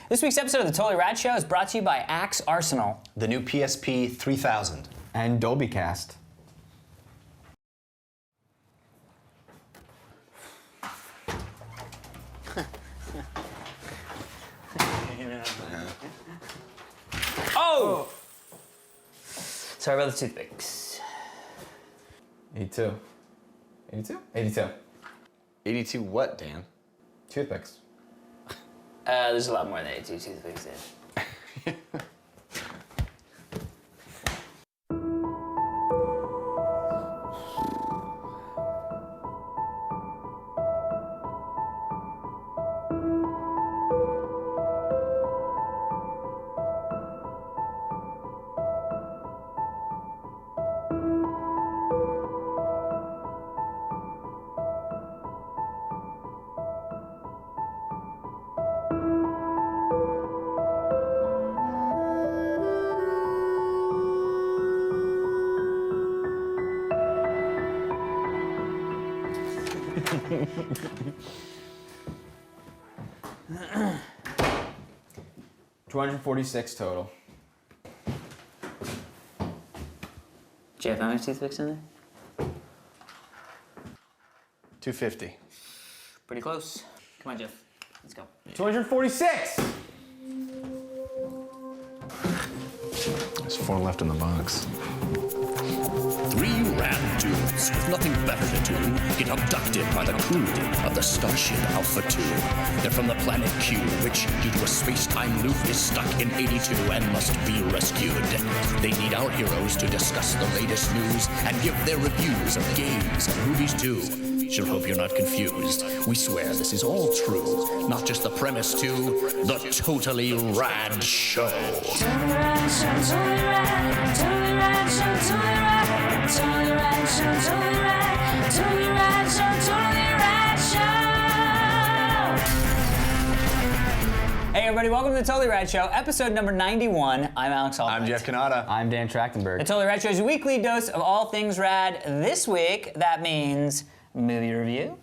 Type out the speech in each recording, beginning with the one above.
This week's episode of The Totally Rad Show is brought to you by Axe Arsenal. The new PSP 3000. And Dolby Cast. Oh! Sorry about the toothpicks. 82. 82? 82. 82 what, Dan? Toothpicks. There's a lot more than 82 toothpicks in. 246 total. Jeff, how many toothpicks in there? 250. Pretty close. Come on, Jeff. Let's go. 246! There's 4 left in the box. 3 rad dudes with nothing better to do get abducted by the crew of the Starship Alpha 2. They're from the planet Q, which, due to a space-time loop, is stuck in 82 and must be rescued. They need our heroes to discuss the latest news and give their reviews of games and movies too. Sure hope you're not confused. We swear this is all true, not just the premise to The Totally Rad Show. Totally Rad Show, Totally Rad, Totally Rad Show, Totally Rad, Totally Rad Show, Totally Rad, Totally Rad Show, Totally Rad Show. Hey everybody, welcome to The Totally Rad Show, episode number 91. I'm Alex Albrecht. I'm Jeff Canada. I'm Dan Trachtenberg. The Totally Rad Show is a weekly dose of all things rad. This week, that means movie review,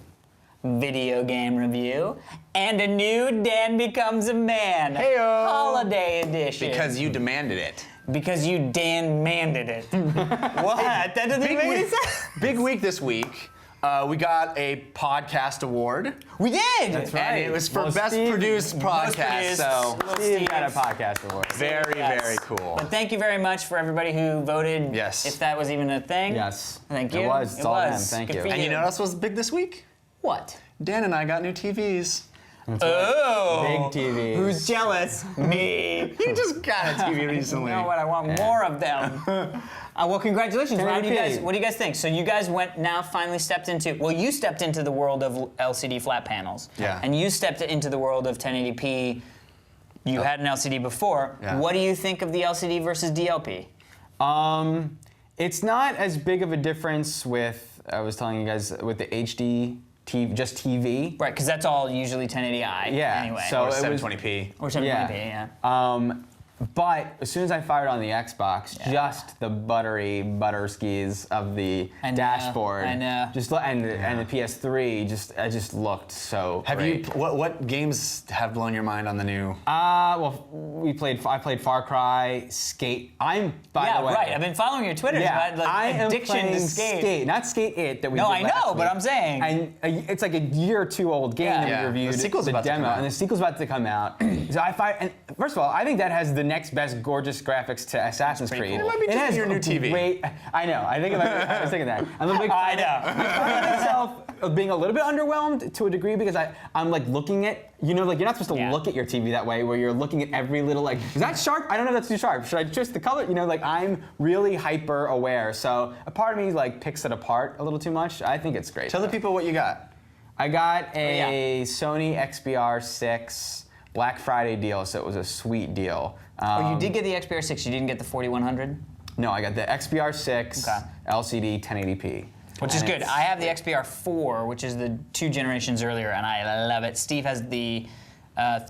video game review, and a new Dan Becomes a Man. Heyo! Holiday edition. Because you demanded it. Because you Dan-manded it. What? That doesn't make any sense. Big week this week. We got a podcast award. We did! That's right. And it was for Well, Best Steve- Produced Podcast, so Steve got a podcast award. very, Yes. very cool. But thank you very much for everybody who voted. Yes. If that was even a thing. Yes. Thank you. It was. It's all them. Thank Good you. for And you know what else was big this week? What? Dan and I got new TVs. Oh! Big TV. Who's jealous? Me. You just got a TV recently. You know what? I want more of them. Well, congratulations. How do you guys, what do you guys think? So you guys finally stepped into, well, you stepped into the world of LCD flat panels. Yeah. And you stepped into the world of 1080p. You had an LCD before. Yeah. What do you think of the LCD versus DLP? It's not as big of a difference with, I was telling you guys, with the HD TV, just TV. Right, because that's all usually 1080i Yeah, anyway. so Or it was- 720p. or 720p, yeah. But as soon as I fired on the Xbox, just the butter skis of the I know, dashboard, I know. and the PS3, it just looked so Have great. you? What games have blown your mind on the new? Well, I played Far Cry, Skate. By the way. Right. I've been following your Twitter. Yeah, Like, I am addiction playing to skate. not Skate It that we No, did I last know, but week. I'm saying. And it's like a year or two old game Yeah. that Yeah, we reviewed. the sequel's the about to demo, come out. and the sequel's about to come out. So and first of all, I think that has the next best gorgeous graphics to Assassin's pretty Creed. cool. It might be It just has your new TV. Great, I know. I was thinking that. I'm a big I fan know. of itself of being a little bit underwhelmed to a degree because I'm like looking at, you're not supposed to look at your TV that way where you're looking at every little is that sharp? I don't know if that's too sharp. Should I twist the color? I'm really hyper aware. So a part of me picks it apart a little too much. I think it's great. Tell the people what you got. I got a Sony XBR6 Black Friday deal, so it was a sweet deal. You did get the XPR6, you didn't get the 4100? No, I got the XBR6 Okay. LCD 1080p. Which is And good. it's- I have the XPR4, which is the 2 generations earlier, and I love it. Steve has the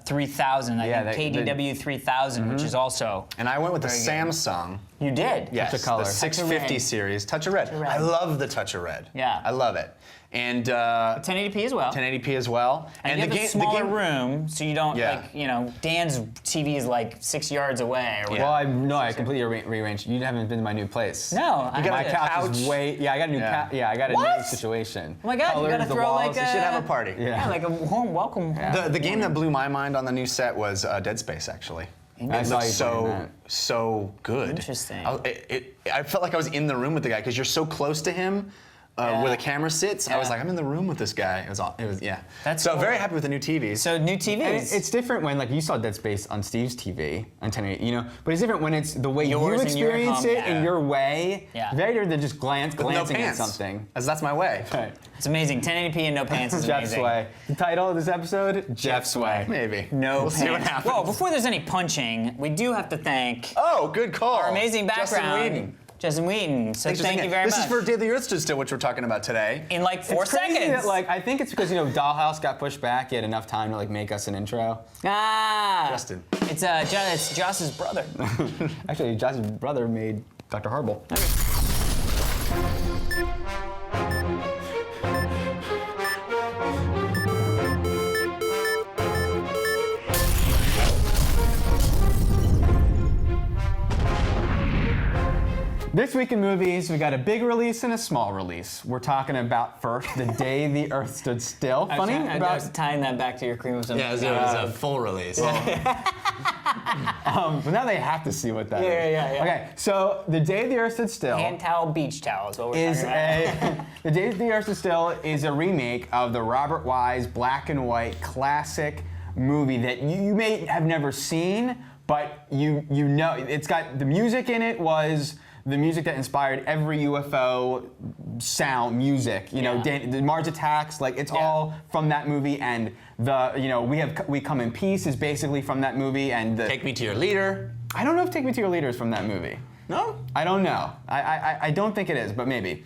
3000, I think KDW 3000, which is also And I went with the very good. Samsung. You did? Yes, Touch of color. the 650 Red. series. Touch of red. Touch of Red. I love the Touch of Red. Yeah. I love it. and 1080p as well. 1080p as well. And you have a smaller room, so you don't Dan's TV is like 6 yards away. Or Well, I completely rearranged. You haven't been to my new place. No, My couch is way. Yeah, I got a new couch. Yeah, I got a What? new situation. Oh my God, you gotta the throw walls. like a. You should have a party. Yeah, like a warm welcome. The game that blew my mind on the new set was Dead Space, actually. I It saw looked you playing that. so good. Interesting. I felt like I was in the room with the guy because you're so close to him. Where the camera sits, I was like, I'm in the room with this guy. It was yeah. That's so cool. very happy with the new TVs. So new And TVs. it's different when, like, you saw Dead Space on Steve's TV on 1080, but it's different when it's the way Yours you in your experience home, it yeah. in your way. Yeah. Very different than just With no glancing at pants. something. As that's my way. Right. It's amazing. 1080p and no pants is Jeff's amazing. way. The title of this episode: Jeff's way. Maybe. No We'll pants. see what happens. Whoa, before there's any punching, we do have to thank Oh, good call. our amazing background. Justin Whedon. Justin Whedon. So Thanks for thank saying you that. very This much. is for Day the Earth Stood Still, which we're talking about today. In like 4 It's crazy seconds. that, like, I think it's because Dollhouse got pushed back. He had enough time to make us an intro. Justin. It's Joss's brother. Actually, Josh's brother made Dr. Harble. This week in movies, we got a big release and a small release. We're talking about first, The Day the Earth Stood Still. Funny I about was tying that back to your cream of some. Yeah, it was a full release. but now they have to see what that is. Yeah. Okay, so The Day the Earth Stood Still Hand towel, beach towel is what we're is talking about. The Day the Earth Stood Still is a remake of the Robert Wise black and white classic movie that you may have never seen, but you know it's got the music in it was the music that inspired every UFO sound music. The Mars Attacks, like it's all from that movie, and We Come in Peace is basically from that movie, and Take Me to Your Leader. I don't know if Take Me to Your Leader is from that movie. No? I don't know. I don't think it is, but maybe.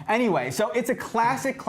Anyway, so it's a classic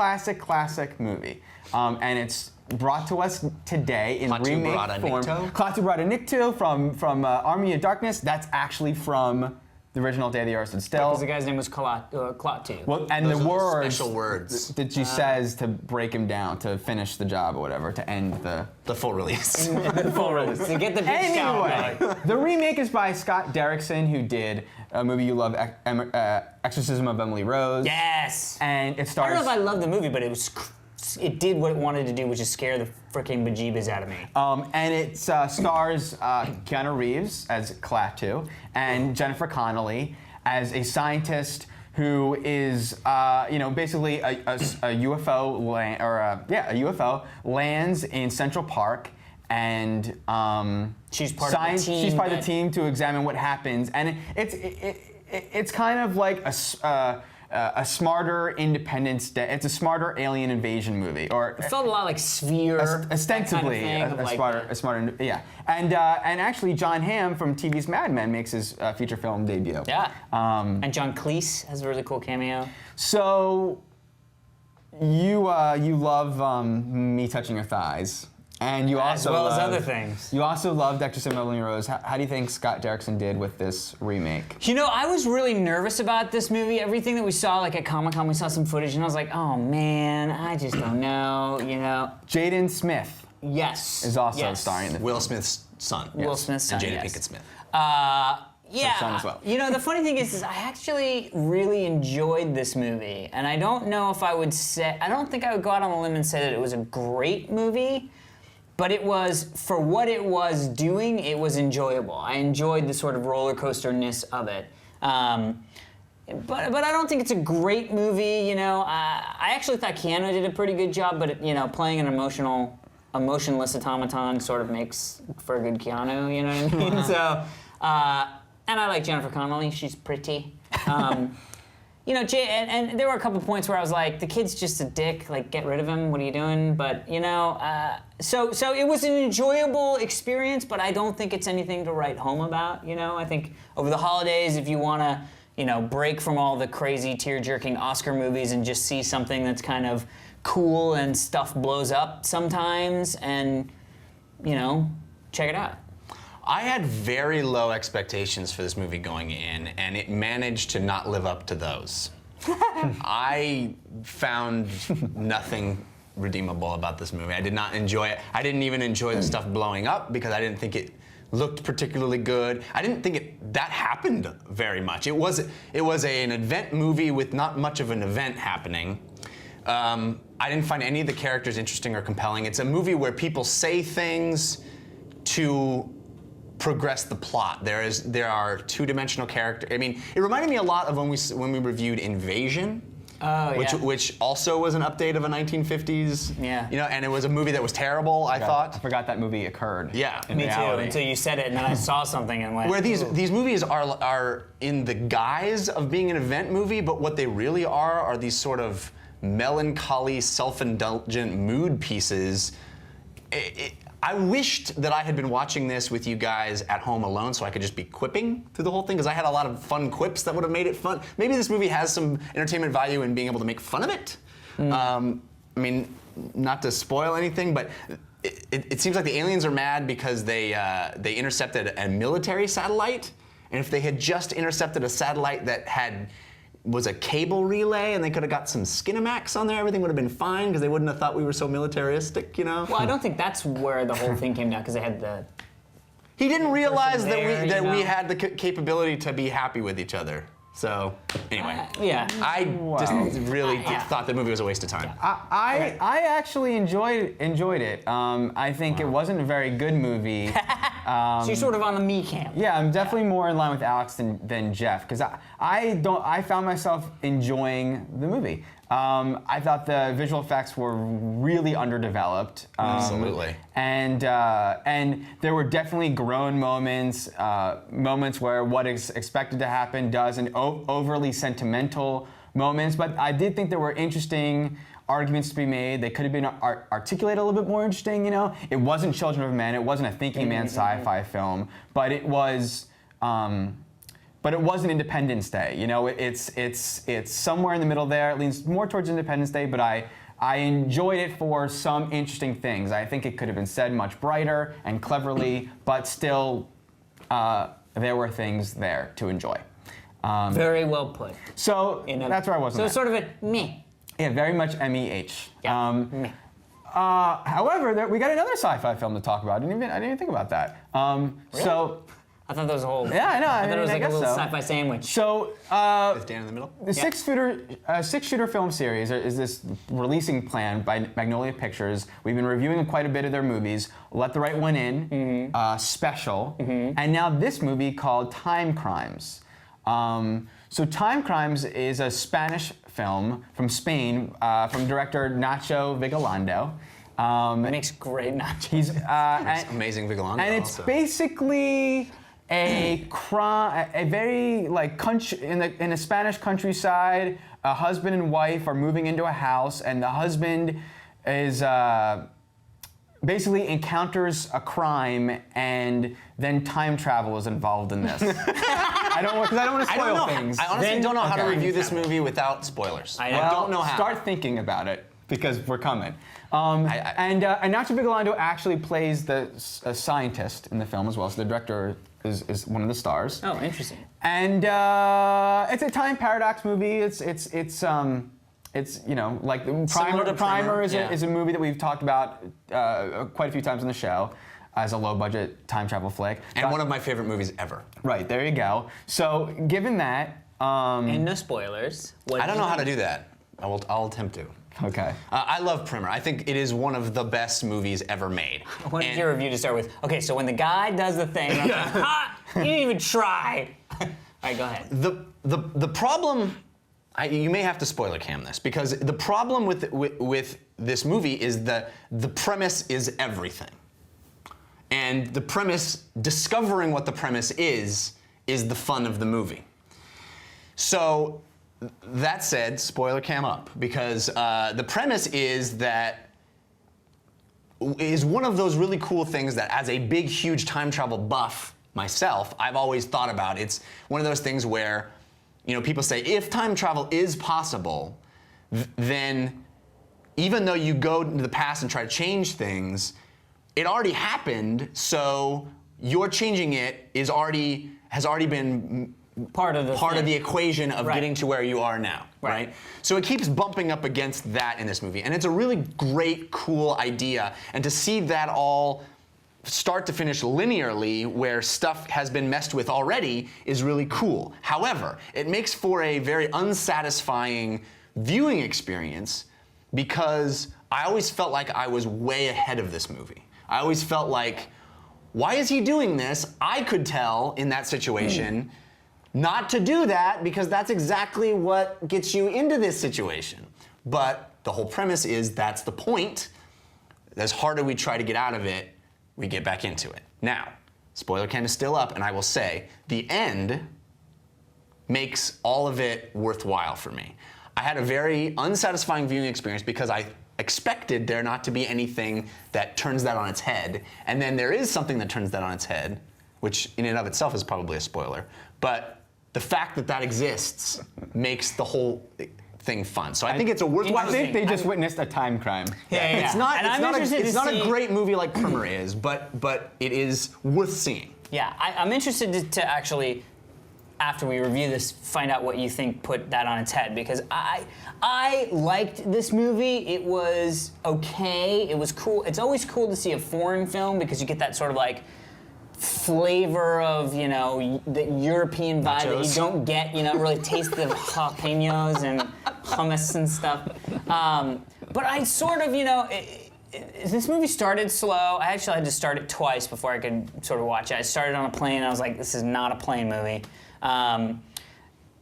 movie, and it's brought to us today in Klaatu remake Barada form. Nikto? Klaatu Barada Nikto from Army of Darkness. That's actually from the original Day the Earth Stood Still. Because the guy's name was Klaatu. Well, and Those the are words special words. that she says to break him down, to finish the job or whatever, to end the The full release. Full release. To get the beach towel. Anyway, the remake is by Scott Derrickson, who did a movie you love, Exorcism of Emily Rose. Yes. And it I stars. don't know if I love the movie, but it did what it wanted to do, which is scare the freaking bejeebas out of me. And it stars Keanu Reeves as Klaatu and Jennifer Connelly as a scientist who is, basically a UFO a UFO lands in Central Park, and She's part of the team. She's part of the team to examine what happens, and it's kind of like a smarter Independence Day. It's a smarter alien invasion movie, or It felt a lot like Sphere. ostensibly that kind of thing, a smarter, yeah. And actually, John Hamm from TV's Mad Men makes his feature film debut. Yeah. And John Cleese has a really cool cameo. So you love me touching your thighs. And you also As well as love- other things. You also loved Exorcism of Emily Rose. How do you think Scott Derrickson did with this remake? I was really nervous about this movie. Everything that we saw, like at Comic-Con, we saw some footage, and I was like, oh man, I just don't know, Jaden Smith Yes. is also Yes. starring in the Will Smith's son. Will Smith's son, And Jada yes. Pinkett Smith. Yeah. son as well. The funny thing is I actually really enjoyed this movie, and I don't know if I don't think I would go out on a limb and say that it was a great movie. But it was, for what it was doing, it was enjoyable. I enjoyed the sort of roller coaster-ness of it. But I don't think it's a great movie, I actually thought Keanu did a pretty good job, but playing an emotionless automaton sort of makes for a good Keanu, you know what I mean? So, and I like Jennifer Connelly, she's pretty. And there were a couple points where I was like, the kid's just a dick, like, get rid of him, what are you doing? But, so it was an enjoyable experience, but I don't think it's anything to write home about, I think over the holidays, if you want to, break from all the crazy tear-jerking Oscar movies and just see something that's kind of cool and stuff blows up sometimes and, check it out. I had very low expectations for this movie going in, and it managed to not live up to those. I found nothing redeemable about this movie. I did not enjoy it. I didn't even enjoy the stuff blowing up because I didn't think it looked particularly good. I didn't think that happened very much. It was an event movie with not much of an event happening. I didn't find any of the characters interesting or compelling. It's a movie where people say things to progress the plot. There are two-dimensional characters. I mean, it reminded me a lot of when we reviewed Invasion. Which also was an update of a 1950s. Yeah. And it was a movie that was terrible, I thought. I forgot that movie occurred. Yeah. in Me reality. too, until you said it, and then I saw something and went, Where these "Ooh." movies are in the guise of being an event movie, but what they really are these sort of melancholy, self-indulgent mood pieces. I wished that I had been watching this with you guys at home alone so I could just be quipping through the whole thing, because I had a lot of fun quips that would have made it fun. Maybe this movie has some entertainment value in being able to make fun of it. I mean, not to spoil anything, but it seems like the aliens are mad because they intercepted a military satellite, and if they had just intercepted a satellite that was a cable relay and they could have got some Skinamax on there, everything would have been fine because they wouldn't have thought we were so militaristic, Well, I don't think that's where the whole thing came down, because they had the... He didn't realize that there, we you know? had the capability to be happy with each other. So, anyway. Yeah. I just really thought the movie was a waste of time. I actually enjoyed it. I think it wasn't a very good movie. So you're sort of on the me camp. Yeah, I'm definitely more in line with Alex than Jeff, because I found myself enjoying the movie. I thought the visual effects were really underdeveloped. Absolutely. And there were definitely grown moments, moments where what is expected to happen does, and overly sentimental moments. But I did think there were interesting arguments to be made. They could have been articulated a little bit more interesting. It wasn't Children of Men. It wasn't a thinking man sci-fi film, but it was. But it wasn't Independence Day. It's somewhere in the middle there. It leans more towards Independence Day, but I enjoyed it for some interesting things. I think it could have been said much brighter and cleverly, but still, there were things there to enjoy. Very well put. So that's where I was. So it's sort of a meh. Yeah, very much MEH. Yeah. Meh. However, we got another sci-fi film to talk about. I didn't even think about that. So. I thought that was a whole... Yeah, I know. I thought it was like a guess little so. sci-fi sandwich. So, Is Dan in the middle? the six-shooter film series is this releasing plan by Magnolia Pictures. We've been reviewing quite a bit of their movies. Let the Right One In, Special, and now this movie called Timecrimes. So Timecrimes is a Spanish film from Spain from director Nacho Vigalondo. It makes great nachos. He's Amazing Vigilante. and it's also. basically a crime, a very country in a Spanish countryside. A husband and wife are moving into a house, and the husband is basically encounters a crime, and then time travel is involved in this. I don't want to spoil things. I honestly don't know how to Okay. review this movie without spoilers. I know. don't know how. Start thinking about it, because we're coming. And Nacho Vigalondo actually plays a scientist in the film as well. So the director is one of the stars. Oh, interesting. And it's a time paradox movie. It's like the Similar to Primer is yeah. a movie that we've talked about quite a few times on the show as a low-budget time travel flick. And one of my favorite movies ever. Right, there you go. So given that, And no spoilers. What I don't know how to do that. I'll attempt to. okay. I love Primer. I think it is one of the best movies ever made. What is And- your review to start with? Okay, so when the guy does the thing, I'm like, ha! You didn't even try. All right, go ahead. The problem, you may have to spoiler cam this, because the problem with this movie is the premise is everything. And the premise, discovering what the premise is the fun of the movie. So, that said, spoiler cam up, because the premise is one of those really cool things that, as a big, huge time travel buff myself, I've always thought about. It's one of those things where, people say, if time travel is possible, then even though you go into the past and try to change things, it already happened, so you're changing it has already been part of the equation of Right. getting to where you are now, right? So it keeps bumping up against that in this movie, and it's a really great, cool idea. And to see that all start to finish linearly, where stuff has been messed with already, is really cool. However, it makes for a very unsatisfying viewing experience because I always felt like I was way ahead of this movie. I always felt like, why is he doing this? I could tell in that situation not to do that because that's exactly what gets you into this situation. But the whole premise is that's the point. As hard as we try to get out of it, we get back into it. Now, spoiler count is still up, and I will say the end makes all of it worthwhile for me. I had a very unsatisfying viewing experience because I expected there not to be anything that turns that on its head, and then there is something that turns that on its head, which in and of itself is probably a spoiler, but the fact that that exists makes the whole thing fun. So I think it's a worthwhile. I think they just witnessed a time crime. Yeah. It's not. And It's I'm not, interested it's to not a see- great movie like Primer is, but it is worth seeing. Yeah, I'm interested to actually, after we review this, find out what you think put that on its head, because I liked this movie. It was okay. It was cool. It's always cool to see a foreign film because you get that sort of like flavor of, you know, the European vibe that you Nachos. don't get. You know, really taste the jalapenos and hummus and stuff. But I sort of, you know. This movie started slow. I actually had to start it twice before I could sort of watch it. I started on a plane. And I was like, "This is not a plane movie." And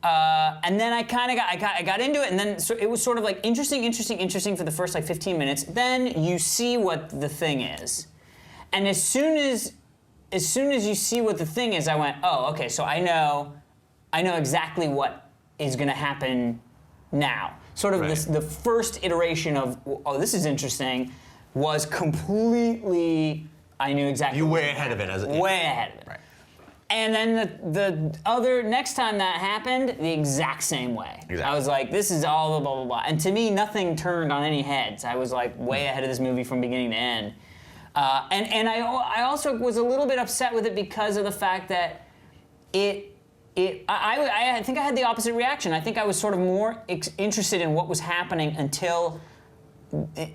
then I got into it, and then it was sort of like interesting for the first like 15 minutes. Then you see what the thing is, and as soon as you see what the thing is, I went, "Oh, okay. So I know exactly what is going to happen now." Sort of Right. the first iteration of, "Oh, this is interesting." Was completely, I knew exactly. You way ahead of it as it. Way ahead of it. Right. And then the other, next time that happened, the exact same way. Exactly. I was like, this is all blah, blah, blah. And to me, nothing turned on any heads. I was like way ahead of this movie from beginning to end. And I also was a little bit upset with it because of the fact that I think I had the opposite reaction. I think I was sort of more interested in what was happening until,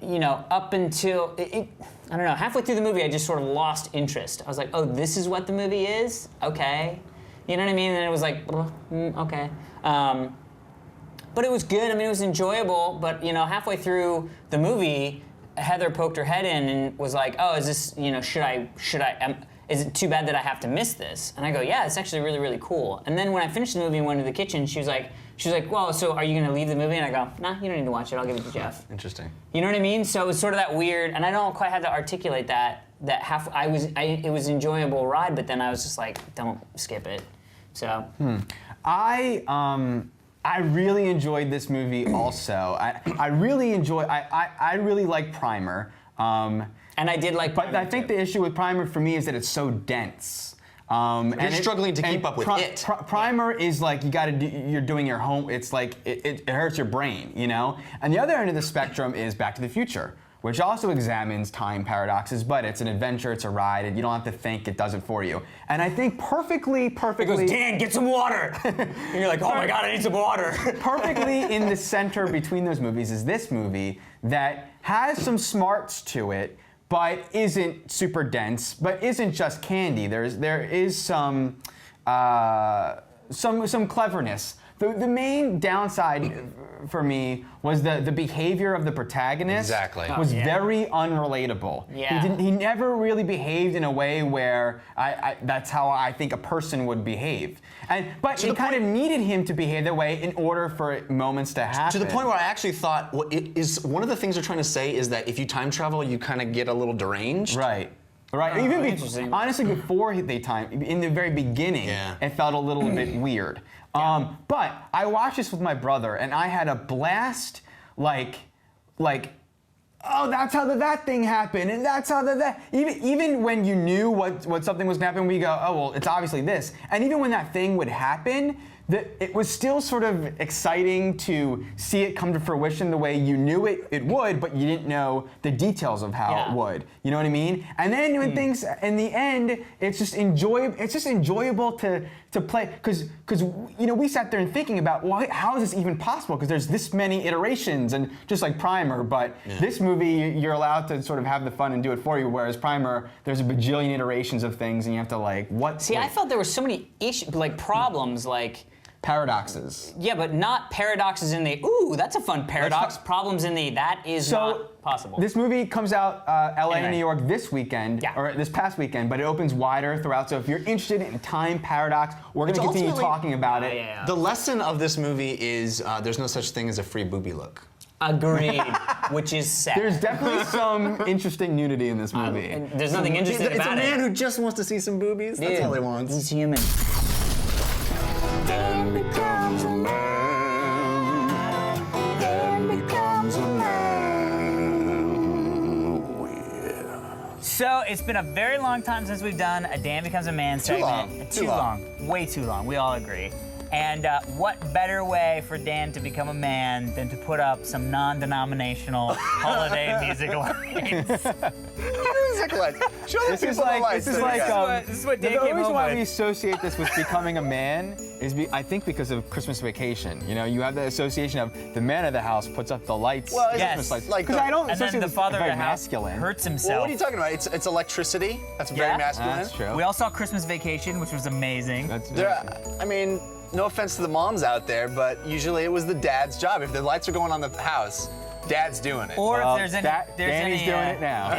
you know, up until, I don't know, halfway through the movie, I just sort of lost interest. I was like, oh, this is what the movie is? Okay. You know what I mean? And it was like, okay. But it was good. I mean, it was enjoyable. But, you know, halfway through the movie, Heather poked her head in and was like, oh, is this, you know, is it too bad that I have to miss this? And I go, yeah, it's actually really, really cool. And then when I finished the movie and went to the kitchen, she was like, well, so are you going to leave the movie? And I go, nah, you don't need to watch it. I'll give it to Jeff. Interesting. You know what I mean? So it was sort of that weird, and I don't quite have to articulate that it was an enjoyable ride, but then I was just like, don't skip it. So. I really enjoyed this movie also. I really like Primer. And I did like But Primer, I think too. the issue with Primer for me is that it's so dense. You're struggling to keep up with it. Primer is like you're doing your home. It's like it hurts your brain, you know. And the other end of the spectrum is Back to the Future, which also examines time paradoxes, but it's an adventure, it's a ride, and you don't have to think. It does it for you. And I think perfectly. It goes, Dan, get some water. And you're like, oh my God, I need some water. Perfectly in the center between those movies is this movie that has some smarts to it, but isn't super dense, but isn't just candy. There is some cleverness. The main downside for me was the behavior of the protagonist. Exactly. Was yeah. very unrelatable. Yeah. He never really behaved in a way where that's how I think a person would behave. But it kind of needed him to behave that way in order for moments to happen. To the point where I actually thought, it is one of the things they're trying to say is that if you time travel, you kind of get a little deranged. Right. Right. Oh, Even interesting. honestly, before they time, in the very beginning, Yeah. it felt a little bit weird. But I watched this with my brother, and I had a blast. Like, oh, that's how that thing happened, and that's how that. Even when you knew what something was gonna happen, we go, oh well, it's obviously this. And even when that thing would happen, it was still sort of exciting to see it come to fruition the way you knew it would, but you didn't know the details of how it would. You know what I mean? And then when things, in the end, it's just enjoyable to play, because we sat there and thinking about, well, how is this even possible? Because there's this many iterations, and just like Primer, but this movie, you're allowed to sort of have the fun and do it for you, whereas Primer, there's a bajillion iterations of things, and you have to like, what? See, I felt there were so many issues, like problems, like. Paradoxes. Yeah, but not paradoxes in the, ooh, that's a fun paradox. Problems in the, that is not possible. This movie comes out LA and Anyway. New York this weekend, or this past weekend, but it opens wider throughout. So if you're interested in time paradox, we're going to continue ultimately- talking about it. Yeah. The lesson of this movie is there's no such thing as a free booby look. Agreed, which is sad. There's definitely some interesting nudity in this movie. And there's nothing interesting It's about a man it. who just wants to see some boobies. That's Dude, all he wants. He's human. Dan becomes a man. Dan becomes a man. Oh, yeah. So it's been a very long time since we've done a Dan Becomes a Man segment. long. Too long. Way too long. We all agree. And what better way for Dan to become a man than to put up some non-denominational holiday music lights? Music lights. Show the This is people the like lights. this is There you like go. This is what Dan the came reason home why with. we associate this with becoming a man is I think because of Christmas Vacation. You know, you have the association of the man of the house puts up the lights, Well, the yes. Christmas lights. like Because the- I don't And associate then the this father of very the house masculine. hurts Well, himself. what are you talking about? It's electricity. That's very Yeah. masculine. That's true. We all saw Christmas Vacation, which was amazing. That's I mean, no offense to the moms out there, but usually it was the dad's job. If the lights are going on the house, dad's doing it. Or Well, if there's any, Danny's doing it now.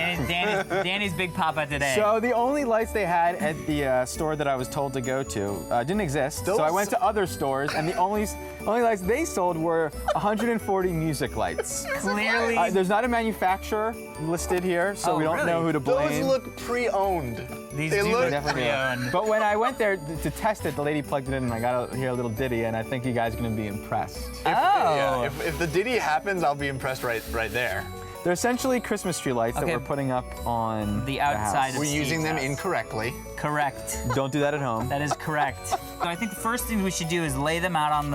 Danny's Big Papa today. So the only lights they had at the store that I was told to go to didn't exist. So I went to other stores, and the only lights they sold were 140 music lights. Clearly, There's not a manufacturer listed here, so Oh, we don't really? know who to blame. Those look pre-owned. these they do look- look Definitely do. pre-owned. But when I went there to test it, the lady plugged it in, and I got to hear a little ditty, and I think you guys are going to be impressed. Yeah, if the ditty happens, I'll be impressed right there. They're essentially Christmas tree lights Okay. that we're putting up on The outside house. of We're using them Steve's house. incorrectly. Correct. Don't do that at home. That is correct. So I think the first thing we should do is lay them out on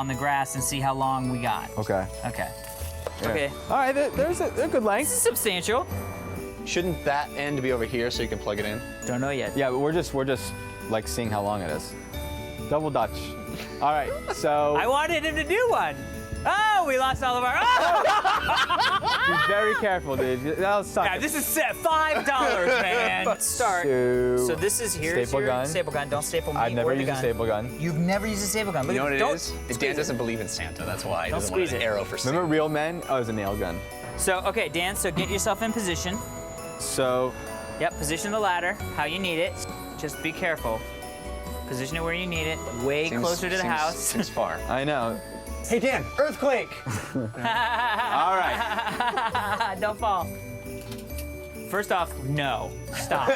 the grass and see how long we got. Okay. Okay. Yeah. Okay. All right, they're good length. Substantial. Shouldn't that end be over here so you can plug it in? Don't know yet. Yeah, but we're just like seeing how long it is. Double Dutch. All right, so I wanted him to do one. Oh, we lost all of our. Oh! be very careful, dude. That'll suck. Yeah, this is $5, man. Start. So this is here's Staple your gun. staple gun. Don't staple me I've never or the used a gun. staple gun. You've never used a staple gun. Look You know at what it don't is? squeeze Dan it. doesn't believe in Santa. That's why he Don't doesn't want squeeze an it. arrow for Santa. Remember Real Men? Oh, it was a nail gun. So, okay, Dan, so get yourself in position. So, Yep, position the ladder how you need it. Just be careful. Position it where you need it, way closer to the house. Seems far. I know. Hey Dan, earthquake! All right. Don't fall. First off, no. Stop.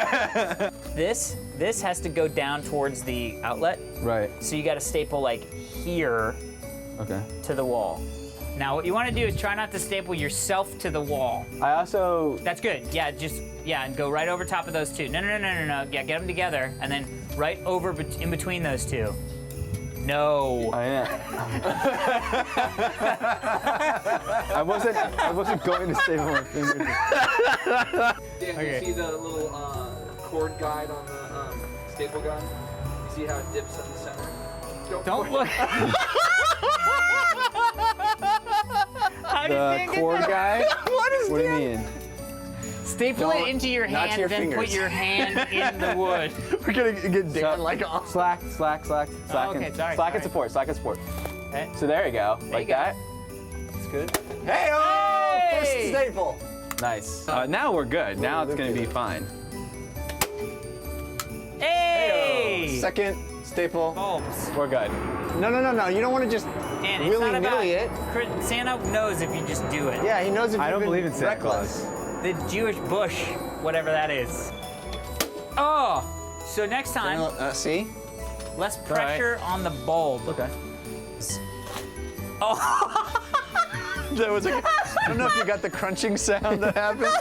This has to go down towards the outlet. Right. So you got to staple like here Okay. to the wall. Now what you want to do is try not to staple yourself to the wall. I also. That's good. Yeah, and go right over top of those two. No. Yeah, get them together and then right over in between those two. No. I know. I wasn't going to staple my fingers. Dan, you see the little cord guide on the staple gun? You see how it dips in the center? Don't look. How did The Dan get cord that? guy? What is What do you mean? Staple it into your not to hand, your then put fingers. your hand in the wood. We're gonna get Dan like off. Slack. okay, Slack sorry, and sorry. support. Slack and support. Okay. So there you go. you Like go. that. That's good. Hey, oh! First Hey! staple. Nice. Now we're good. Now it's gonna be fine. Hey! Second staple. Bulbs. We're good. No. You don't want to just Dan, it's not about willy-nilly it. Santa knows if you just do it. Yeah, he knows if I you've don't been believe in Santa reckless. The Jewish bush, whatever that is. Oh! So next time, See? less pressure on the bulb. Okay. Oh! That was like, I don't know if you got the crunching sound that happened.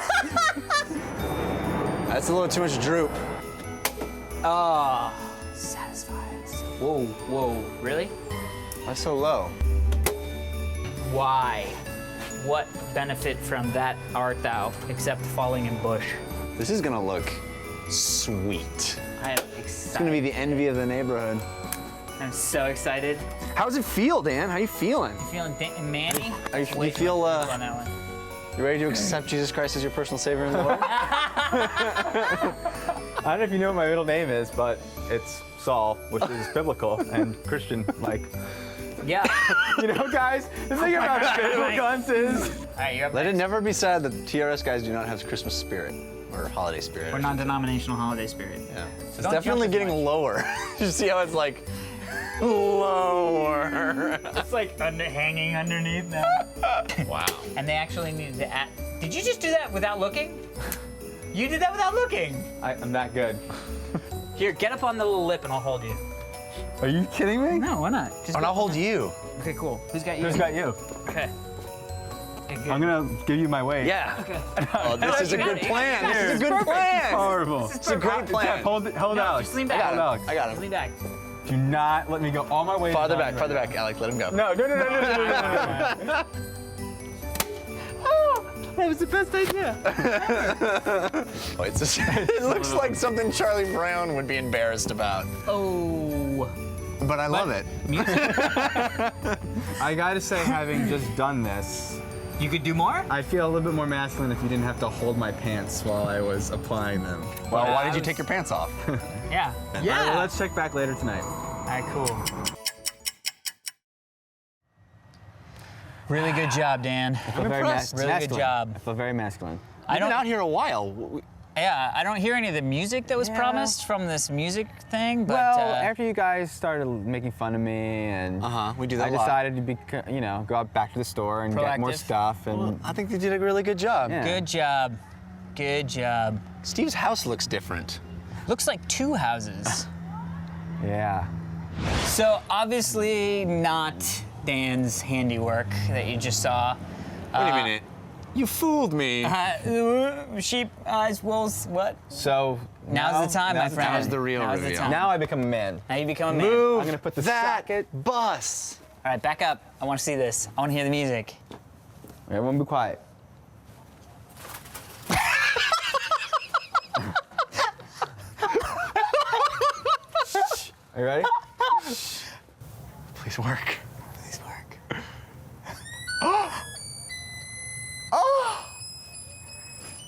That's a little too much droop. Oh. Satisfied. Whoa. Really? That's so low. Why? What benefit from that art thou except falling in bush? This is gonna look Sweet. I'm It's gonna excited. be the envy of the neighborhood. I'm so excited. How does it feel, Dan? How you feeling? Feeling Manny? Are you Wait, feel on that one. you ready to accept Jesus Christ as your personal savior in the Lord? I don't know if you know what my middle name is, but it's Saul, which is biblical and Christian like. Yeah. You know, guys, the thing about biblical guns is. All right, you're up Let it next. never be said that TRS guys do not have Christmas spirit or holiday spirit. Or non-denominational holiday spirit. Yeah. It's Don't definitely jump as getting much. lower. You see how it's like lower. It's like hanging underneath now. Wow. And they actually needed to add. Did you just do that without looking? You did that without looking. I'm that good. Here, get up on the little lip and I'll hold you. Are you kidding me? No, why not? Just And I'll hold you. Okay, cool. Who's got you? Who's got you? Okay. Okay, good. I'm gonna give you my weight. Yeah. Okay. Oh, this is a good plan. This is a good It's plan. horrible. It's a great plan. Jeff, hold Alex. Just lean I back. got him. Alex. I got him. Lean back. Do not let me go. All my weight. Farther is on back, you farther right back, Alex. Let him go. now. No. That was the best idea. Oh, it's just, it looks like something Charlie Brown would be embarrassed about. Oh. But I love it. I gotta say, having just done this, You could do more? I feel a little bit more masculine if you didn't have to hold my pants while I was applying them. Well, why did you take your pants off? Yeah. All right, well, let's check back later tonight. All right, cool. Really good job, Dan. I feel very impressed. Really good masculine. job. I feel very masculine. I've been out here a while. Yeah, I don't hear any of the music that was promised from this music thing, but Well, after you guys started making fun of me and We do that I a lot. decided to be, go out back to the store and get more Proactive. stuff and Well, I think they did a really good job. Yeah. good job. Good job. Steve's house looks different. Looks like two houses. yeah. So obviously not Dan's handiwork that you just saw. Wait a minute. You fooled me. Sheep, eyes, wolves, what? So Now's the time, my friend. Now's the real Now's the reveal. time. now I become a man. Now you become a man. Move I'm gonna put the that socket. bus. All right, back up. I want to see this. I want to hear the music. Everyone be quiet. Are you ready? Please work. Please work.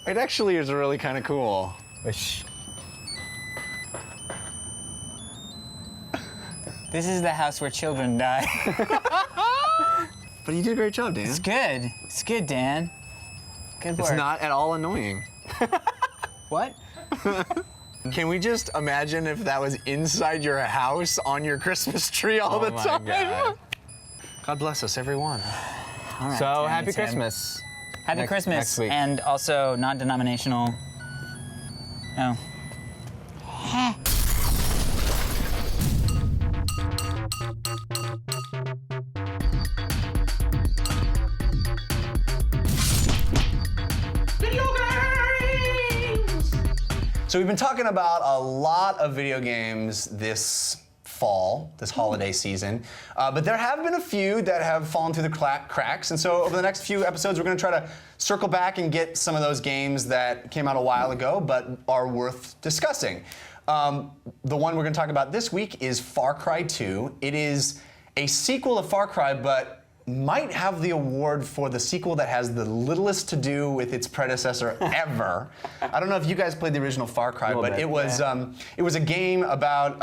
It actually is really kind of cool. Shh. This is the house where children die. But you did a great job, Dan. It's good. It's good, Dan. Good work. It's not at all annoying. What? Can we just imagine if that was inside your house on your Christmas tree all the my time? God. God bless us, everyone. All right, So Dan, happy it's him. Christmas. Happy Next- Christmas. next week. And also non-denominational. Oh. So we've been talking about a lot of video games this fall, this holiday season, but there have been a few that have fallen through the cracks, and so over the next few episodes we're going to try to circle back and get some of those games that came out a while ago but are worth discussing. The one we're going to talk about this week is Far Cry 2. It is a sequel of Far Cry, but might have the award for the sequel that has the littlest to do with its predecessor ever. I don't know if you guys played the original Far Cry, but bit, it was a game about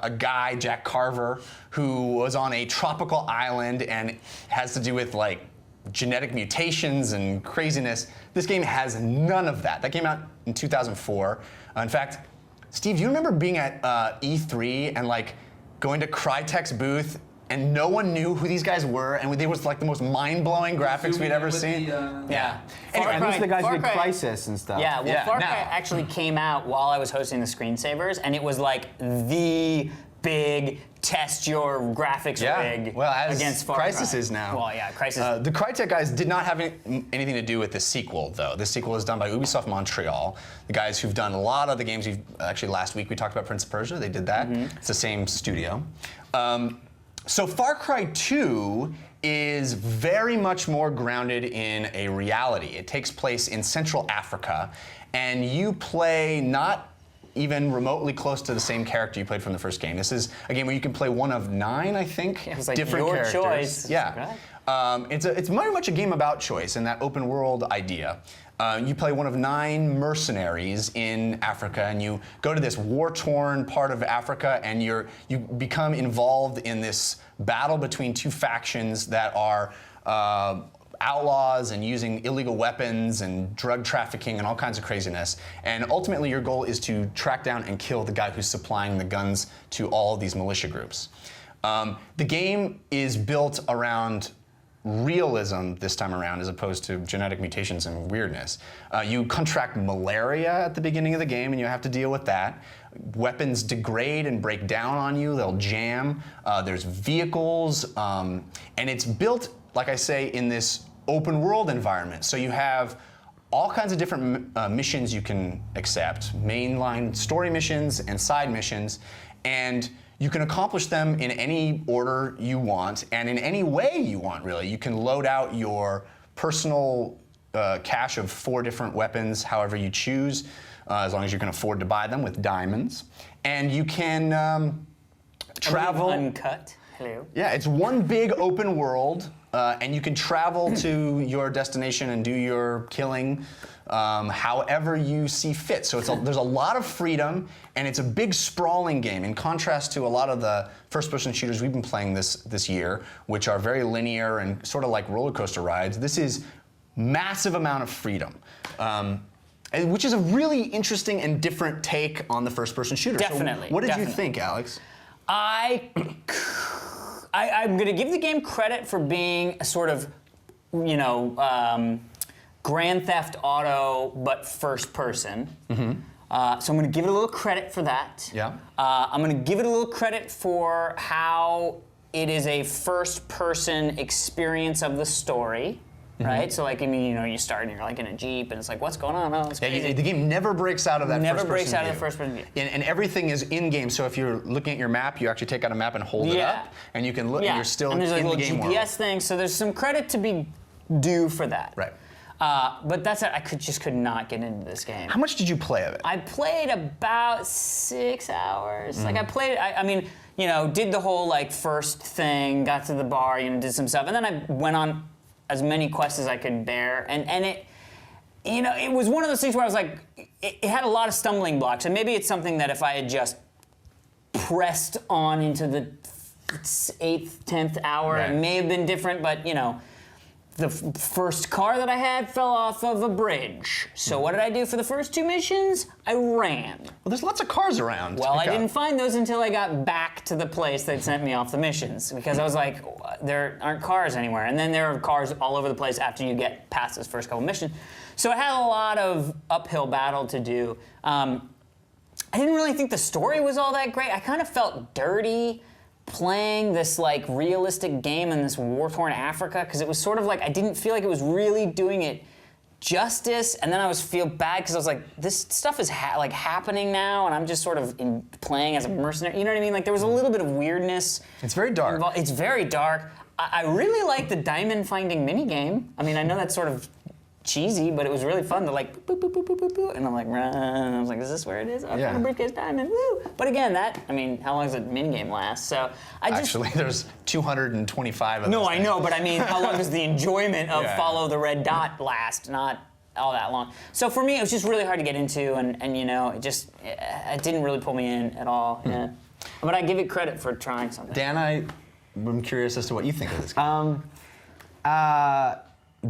a guy, Jack Carver, who was on a tropical island and has to do with like genetic mutations and craziness. This game has none of that. That came out in 2004. In fact, Steve, do you remember being at E3 and like going to Crytek's booth and no one knew who these guys were, and they was like the most mind-blowing graphics we'd ever seen? Yeah. Anyway, And these are the guys who Far did Cry- Crisis and stuff. Yeah, well, Yeah, Far now- Cry actually came out while I was hosting the Screensavers, and it was like the big test your graphics rig well, as against Far Crysis Cry. is now. Well, yeah, Crysis. The Crytek guys did not have anything to do with the sequel, though. The sequel is done by Ubisoft Montreal, the guys who've done a lot of the games. Actually, last week we talked about Prince of Persia. They did that. It's the same studio. So Far Cry 2 is very much more grounded in a reality. It takes place in Central Africa, and you play not even remotely close to the same character you played from the first game. This is a game where you can play one of 9, I think, It was like different your characters. choice. Yeah. It's very much a game about choice and that open world idea. You play one of 9 mercenaries in Africa, and you go to this war-torn part of Africa, and you become involved in this battle between 2 factions that are outlaws and using illegal weapons and drug trafficking and all kinds of craziness. And ultimately, your goal is to track down and kill the guy who's supplying the guns to all of these militia groups. The game is built around realism this time around as opposed to genetic mutations and weirdness. You contract malaria at the beginning of the game and you have to deal with that. Weapons degrade and break down on you, they'll jam. There's vehicles, and it's built, like I say, in this open world environment. So you have all kinds of different missions you can accept, mainline story missions and side missions, and you can accomplish them in any order you want and in any way you want, really. You can load out your personal cache of 4 different weapons however you choose, as long as you can afford to buy them with diamonds. And you can travel. Uncut. Hello. Yeah, it's one big open world, and you can travel to your destination and do your killing however you see fit. So there's a lot of freedom, and it's a big sprawling game, in contrast to a lot of the first-person shooters we've been playing this year, which are very linear and sort of like roller coaster rides. This is massive amount of freedom. Which is a really interesting and different take on the first-person shooter. Definitely. So what did you definitely. think, Alex? I'm going to give the game credit for being a sort of, Grand Theft Auto, but first person. So I'm going to give it a little credit for that. Yeah. I'm going to give it a little credit for how it is a first person experience of the story. Right? So, you start and you're like in a Jeep and it's like, what's going on? Oh, it's crazy. The game never breaks out of that Never first-person breaks out of view. the first-person view. And everything is in-game, so if you're looking at your map, you actually take out a map and hold it up, and you can look, and you're still and in there's the like game little world. GPS thing, so there's some credit to be due for that. Right. But that's it. I could not get into this game. How much did you play of it? I played about 6 hours. Like I played, did the whole first thing, got to the bar, did some stuff, and then I went on as many quests as I could bear, and it, it was one of those things where I was like, it had a lot of stumbling blocks, and maybe it's something that if I had just pressed on into the 8th, 10th hour, Right. it may have been different, but the first car that I had fell off of a bridge. So what did I do for the first 2 missions? I ran. Well, there's lots of cars around. Well, I didn't find those until I got back to the place that sent me off the missions, because I was like, there aren't cars anywhere. And then there are cars all over the place after you get past those first couple missions. So I had a lot of uphill battle to do. I didn't really think the story was all that great. I kind of felt dirty playing this realistic game in this war-torn Africa, because it was sort of I didn't feel like it was really doing it justice, and then I feel bad because I was like, this stuff is happening now, and I'm just sort of playing as a mercenary. You know what I mean? There was a little bit of weirdness. It's very dark. It's very dark. I really like the diamond finding minigame. I mean, I know that's sort of cheesy, but it was really fun to boop, boop, boop, boop, boop, boop, and I'm like, run. I was like, is this where it is? I found a briefcase diamond, woo! But again, how long does a minigame last? So Actually, there's 225 of No, those I things. know, but I mean, how long does the enjoyment of Yeah. follow the red dot last? Not all that long. So for me, it was just really hard to get into, and it didn't really pull me in at all. Yeah. But I give it credit for trying something. Dan, I'm curious as to what you think of this game.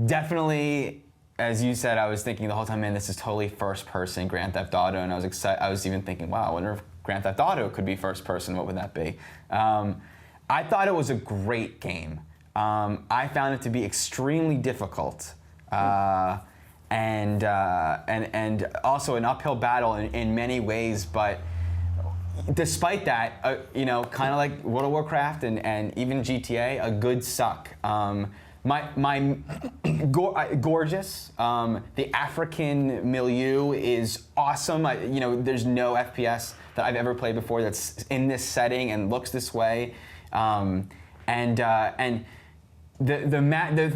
Definitely, as you said, I was thinking the whole time, man, this is totally first-person Grand Theft Auto, and I was excited. I was even thinking, wow, I wonder if Grand Theft Auto could be first-person. What would that be? I thought it was a great game. I found it to be extremely difficult, and also an uphill battle in many ways. But despite that, kind of like World of Warcraft and even GTA, a good suck. Gorgeous. The African milieu is awesome. There's no FPS that I've ever played before that's in this setting and looks this way. The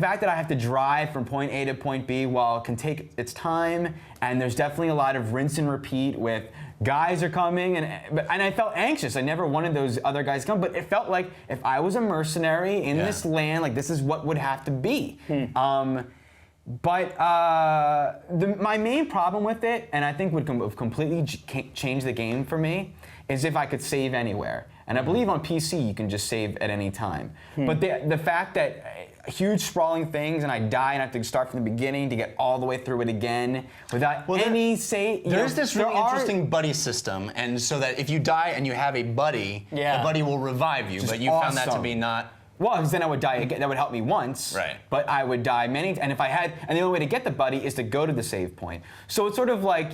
fact that I have to drive from point A to point B, while it can take its time, and there's definitely a lot of rinse and repeat with guys are coming, and I felt anxious. I never wanted those other guys to come, but it felt like if I was a mercenary in this land, like this is what would have to be. But my main problem with it, and I think would have completely changed the game for me, is if I could save anywhere. And I believe on PC you can just save at any time. But the fact that huge sprawling things and I die and I have to start from the beginning to get all the way through it again without any save. There's this really interesting buddy system, and so that if you die and you have a buddy, the buddy will revive you. But you found that to be not. Well, because then I would die again. That would help me once. Right. But I would die many. And if I had, and the only way to get the buddy is to go to the save point. So it's sort of like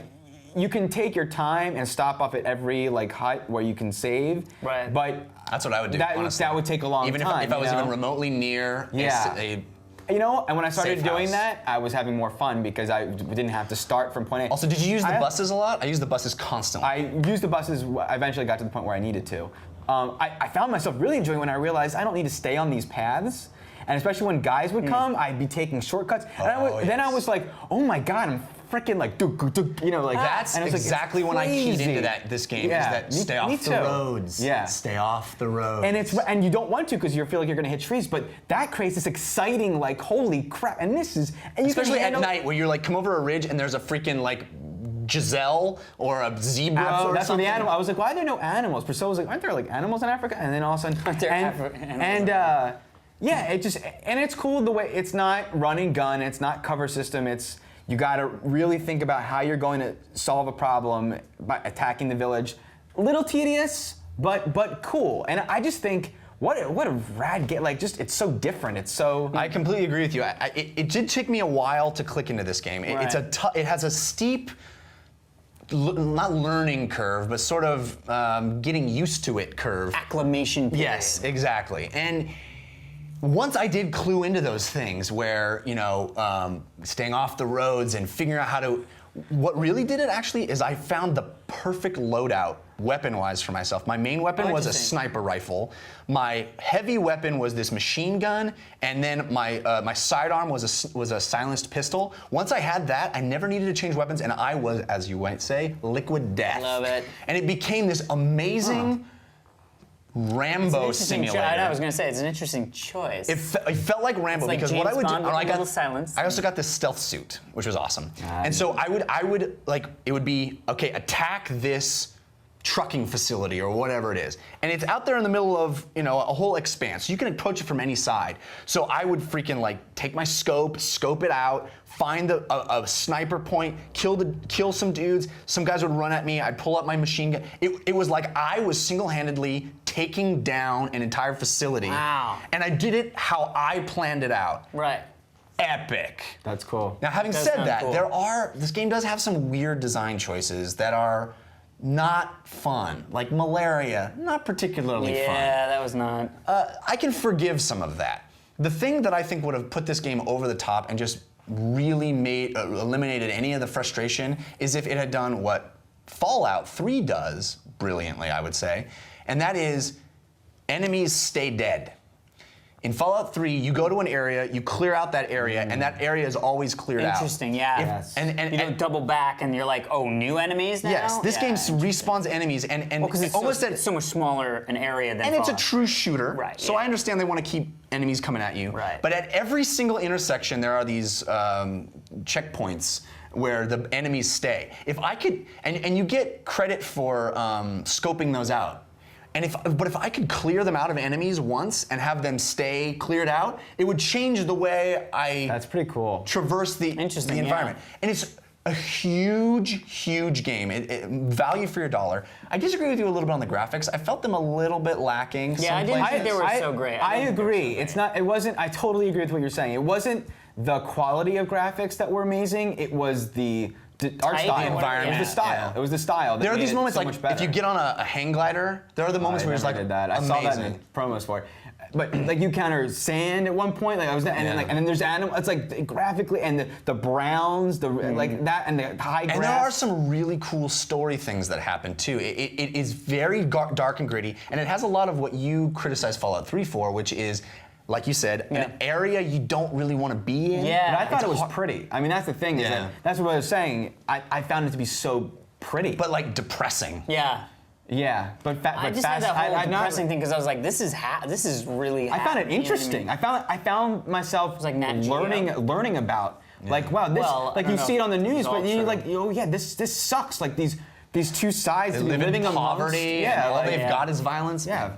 you can take your time and stop off at every like hut where you can save. Right. But That's what I would do. that would take a long even time. If I was even remotely near. You know, and when I started Safe doing house. that, I was having more fun because I didn't have to start from point A. Also, did you use the buses a lot? I use the buses constantly. I used the buses. I eventually got to the point where I needed to. I found myself really enjoying when I realized I don't need to stay on these paths. And especially when guys would come, I'd be taking shortcuts. And then I was like, oh my God, I'm freaking like, you know, like That's and I was like, exactly it's when I keyed crazy. into this game. Yeah, Is that stay me off the too. roads. Yeah. Stay off the roads. And you don't want to because you feel like you're gonna hit trees, but that creates this exciting, like, holy crap, and this is, and you especially can at handle, night where you're like come over a ridge and there's a freaking like gazelle or a zebra Absolutely. or That's what something. the animal. I was like, why are there no animals? Priscilla was like, aren't there like animals in Africa? And then all of a sudden, yeah, it just, and it's cool the way it's not run and gun, it's not cover system, it's, you gotta really think about how you're going to solve a problem by attacking the village. Little tedious, but cool. And I just think, what a rad game, like just, it's so different, it's so. I completely agree with you. It did take me a while to click into this game. It's it has a steep, not learning curve, but sort of getting used to it curve. Acclimation period. Yes, exactly. And once I did clue into those things where, you know, staying off the roads and figuring out how to, what really did it actually is I found the perfect loadout weapon-wise for myself. My main weapon was a sniper rifle. My heavy weapon was this machine gun, and then my sidearm was a silenced pistol. Once I had that, I never needed to change weapons, and I was, as you might say, liquid death. Love it. And it became this amazing Rambo simulator. I know, I was gonna say, it's an interesting choice. It felt like Rambo It's like because what I James would Bond do, with I a got little silence. I also got this stealth suit, which was awesome. And so I would like, it would be, okay, attack this trucking facility or whatever it is. And it's out there in the middle of, you know, a whole expanse. You can approach it from any side. So I would freaking like take my scope it out, find a sniper point, kill some dudes. Some guys would run at me. I'd pull up my machine gun. It was like I was single-handedly taking down an entire facility. Wow. And I did it how I planned it out. Right. Epic. That's cool. Now, having Does said sound that, cool. this game does have some weird design choices that are not fun. Like malaria, not particularly fun. Yeah, that was not. I can forgive some of that. The thing that I think would have put this game over the top and just really eliminated any of the frustration is if it had done what Fallout 3 does brilliantly, I would say, and that is enemies stay dead. In Fallout 3, you go to an area, you clear out that area, and that area is always cleared out. Interesting, yeah. Yes. And You don't double back and you're like, oh, new enemies now? yes, this Yeah. game respawns enemies and Because it's almost it's so much smaller an area than and it's a Fallout. true shooter. Right, So yeah. I understand they want to keep enemies coming at you. Right. But at every single intersection, there are these checkpoints where the enemies stay. If I could, and you get credit for scoping those out. But if I could clear them out of enemies once and have them stay cleared out, it would change the way I That's pretty cool. traverse the Interesting, environment. yeah. And it's a huge game. Value for your dollar. I disagree with you a little bit on the graphics. I felt them a little bit lacking. Yeah, I didn't think they were so great. I didn't think they were agree. so It's not. It wasn't. I totally agree with what you're saying. It wasn't the quality of graphics that were amazing. It was the art Type, style. environment. It was the style. Yeah. It was the style. That There are made these it moments so like much better. if you get on a hang glider, there are the moments I where it's never like did that. I amazing. saw that in promos for it. But like you encounter sand at one point, like I was, and then there's animals. It's like graphically, and the browns, like that, and the high grass. And there are some really cool story things that happen too. It is very dark and gritty, and it has a lot of what you criticize Fallout 3 for, which is, like you said, an area you don't really want to be in. Yeah. But I thought It's it was hard- pretty. I mean, that's the thing. Is Yeah. that that's what I was saying. I found it to be so pretty. but like depressing. Yeah. Yeah, but I just had that whole depressing thing because I was like, this is really. I found it interesting. You know what I mean? I found myself like Nat Geo. learning about like wow this Well, like I you don't see it know on the if news, it's all but you true. like oh yeah this sucks like these two sides They to be live living in amongst. poverty. Yeah, and all like, they've got is violence. Yeah.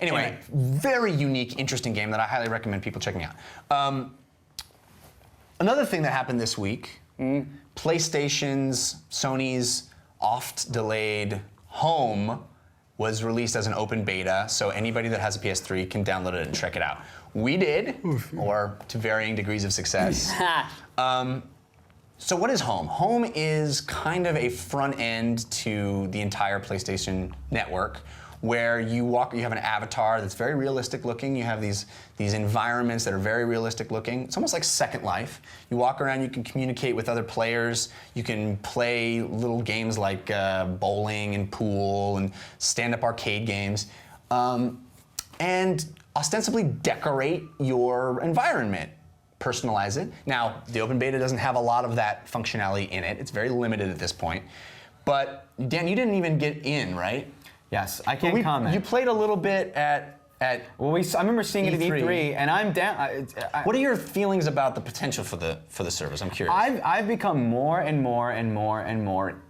Anyway, very unique, interesting game that I highly recommend people checking out. Another thing that happened this week: PlayStation's, Sony's oft-delayed Home was released as an open beta, so anybody that has a PS3 can download it and check it out. We did, or to varying degrees of success. So what is Home? Home is kind of a front end to the entire PlayStation network, where you have an avatar that's very realistic looking. You have these environments that are very realistic looking. It's almost like Second Life. You walk around, you can communicate with other players. You can play little games like bowling and pool and stand-up arcade games, and ostensibly decorate your environment. Personalize it. Now, the open beta doesn't have a lot of that functionality in it. It's very limited at this point. But Dan, you didn't even get in, right? Yes, I can't comment. You played a little bit at well, I remember seeing it at E3. E3, and I'm down. What are your feelings about the potential for the service? I'm curious. I've become more and more